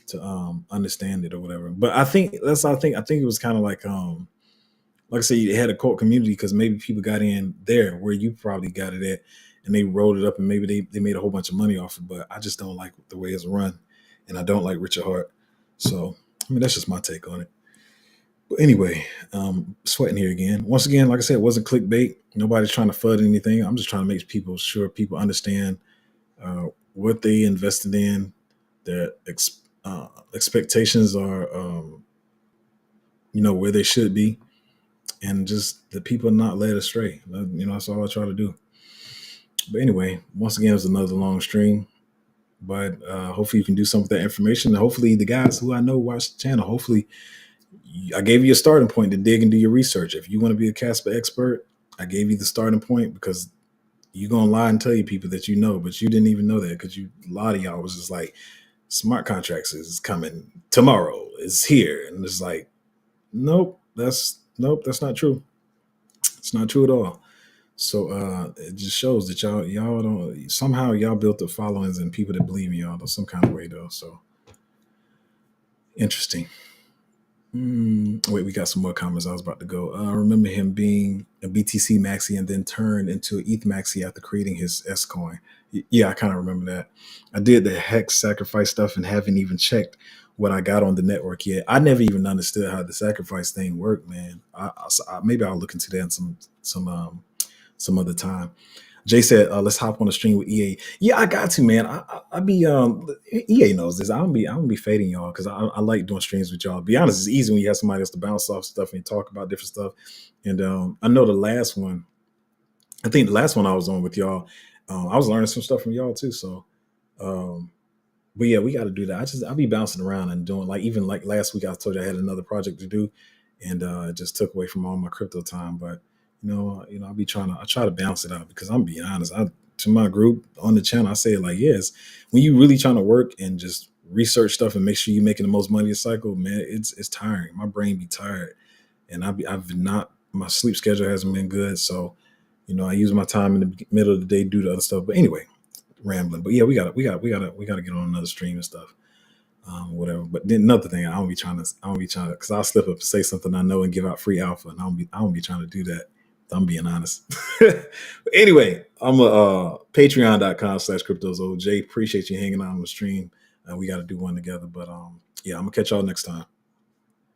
Speaker 1: to understand it or whatever. But I think it was kind of like I said, it had a cult community because maybe people got in there where you probably got it at, and they rolled it up, and maybe they made a whole bunch of money off it. But I just don't like the way it's run, and I don't like Richard Hart. So I mean, that's just my take on it. But anyway, sweating here again. Once again, like I said, it wasn't clickbait. Nobody's trying to FUD anything. I'm just trying to make people sure people understand what they invested in. Their expectations are, where they should be, and just the people not led astray. That's all I try to do. But anyway, once again, it was another long stream. But hopefully you can do something with that information. And hopefully the guys who I know watch the channel, hopefully I gave you a starting point to dig and do your research. If you want to be a Caspa expert, I gave you the starting point because you're going to lie and tell you people that you know, but you didn't even know that because a lot of y'all was just like, smart contracts is coming tomorrow. It's here. And it's like, nope, that's not true. It's not true at all. So it just shows that y'all don't somehow y'all built the followings and people that believe in y'all some kind of way though. So interesting. Wait, we got some more comments. I was about to go. I remember him being a BTC maxi and then turned into an ETH maxi after creating his S coin. Yeah, I kind of remember that. I did the hex sacrifice stuff and haven't even checked what I got on the network yet. I never even understood how the sacrifice thing worked, man. Maybe I'll look into that in some other time. Jay said, "Let's hop on the stream with EA." Yeah, I got to, man. I be EA knows this. I'm gonna be fading y'all because I like doing streams with y'all. To be honest, it's easy when you have somebody else to bounce off stuff and talk about different stuff. And I know the last one. I think the last one I was on with y'all, I was learning some stuff from y'all too. So, but yeah, we got to do that. I'll be bouncing around and doing even like last week. I told you I had another project to do, and it just took away from all my crypto time. But I try to balance it out because I'm being honest. To my group on the channel, I say it like, yes, when you really trying to work and just research stuff and make sure you're making the most money a cycle, man, it's tiring. My brain be tired, and my sleep schedule hasn't been good. So, I use my time in the middle of the day to do the other stuff. But anyway, rambling. But yeah, we got to get on another stream and stuff. Whatever. But then another thing, I don't be trying to, because I'll slip up and say something I know and give out free alpha, and I don't be trying to do that. I'm being honest. Anyway, I'm a patreon.com/cryptosoj. Appreciate you hanging out on the stream. We got to do one together. But yeah, I'm gonna catch y'all next time.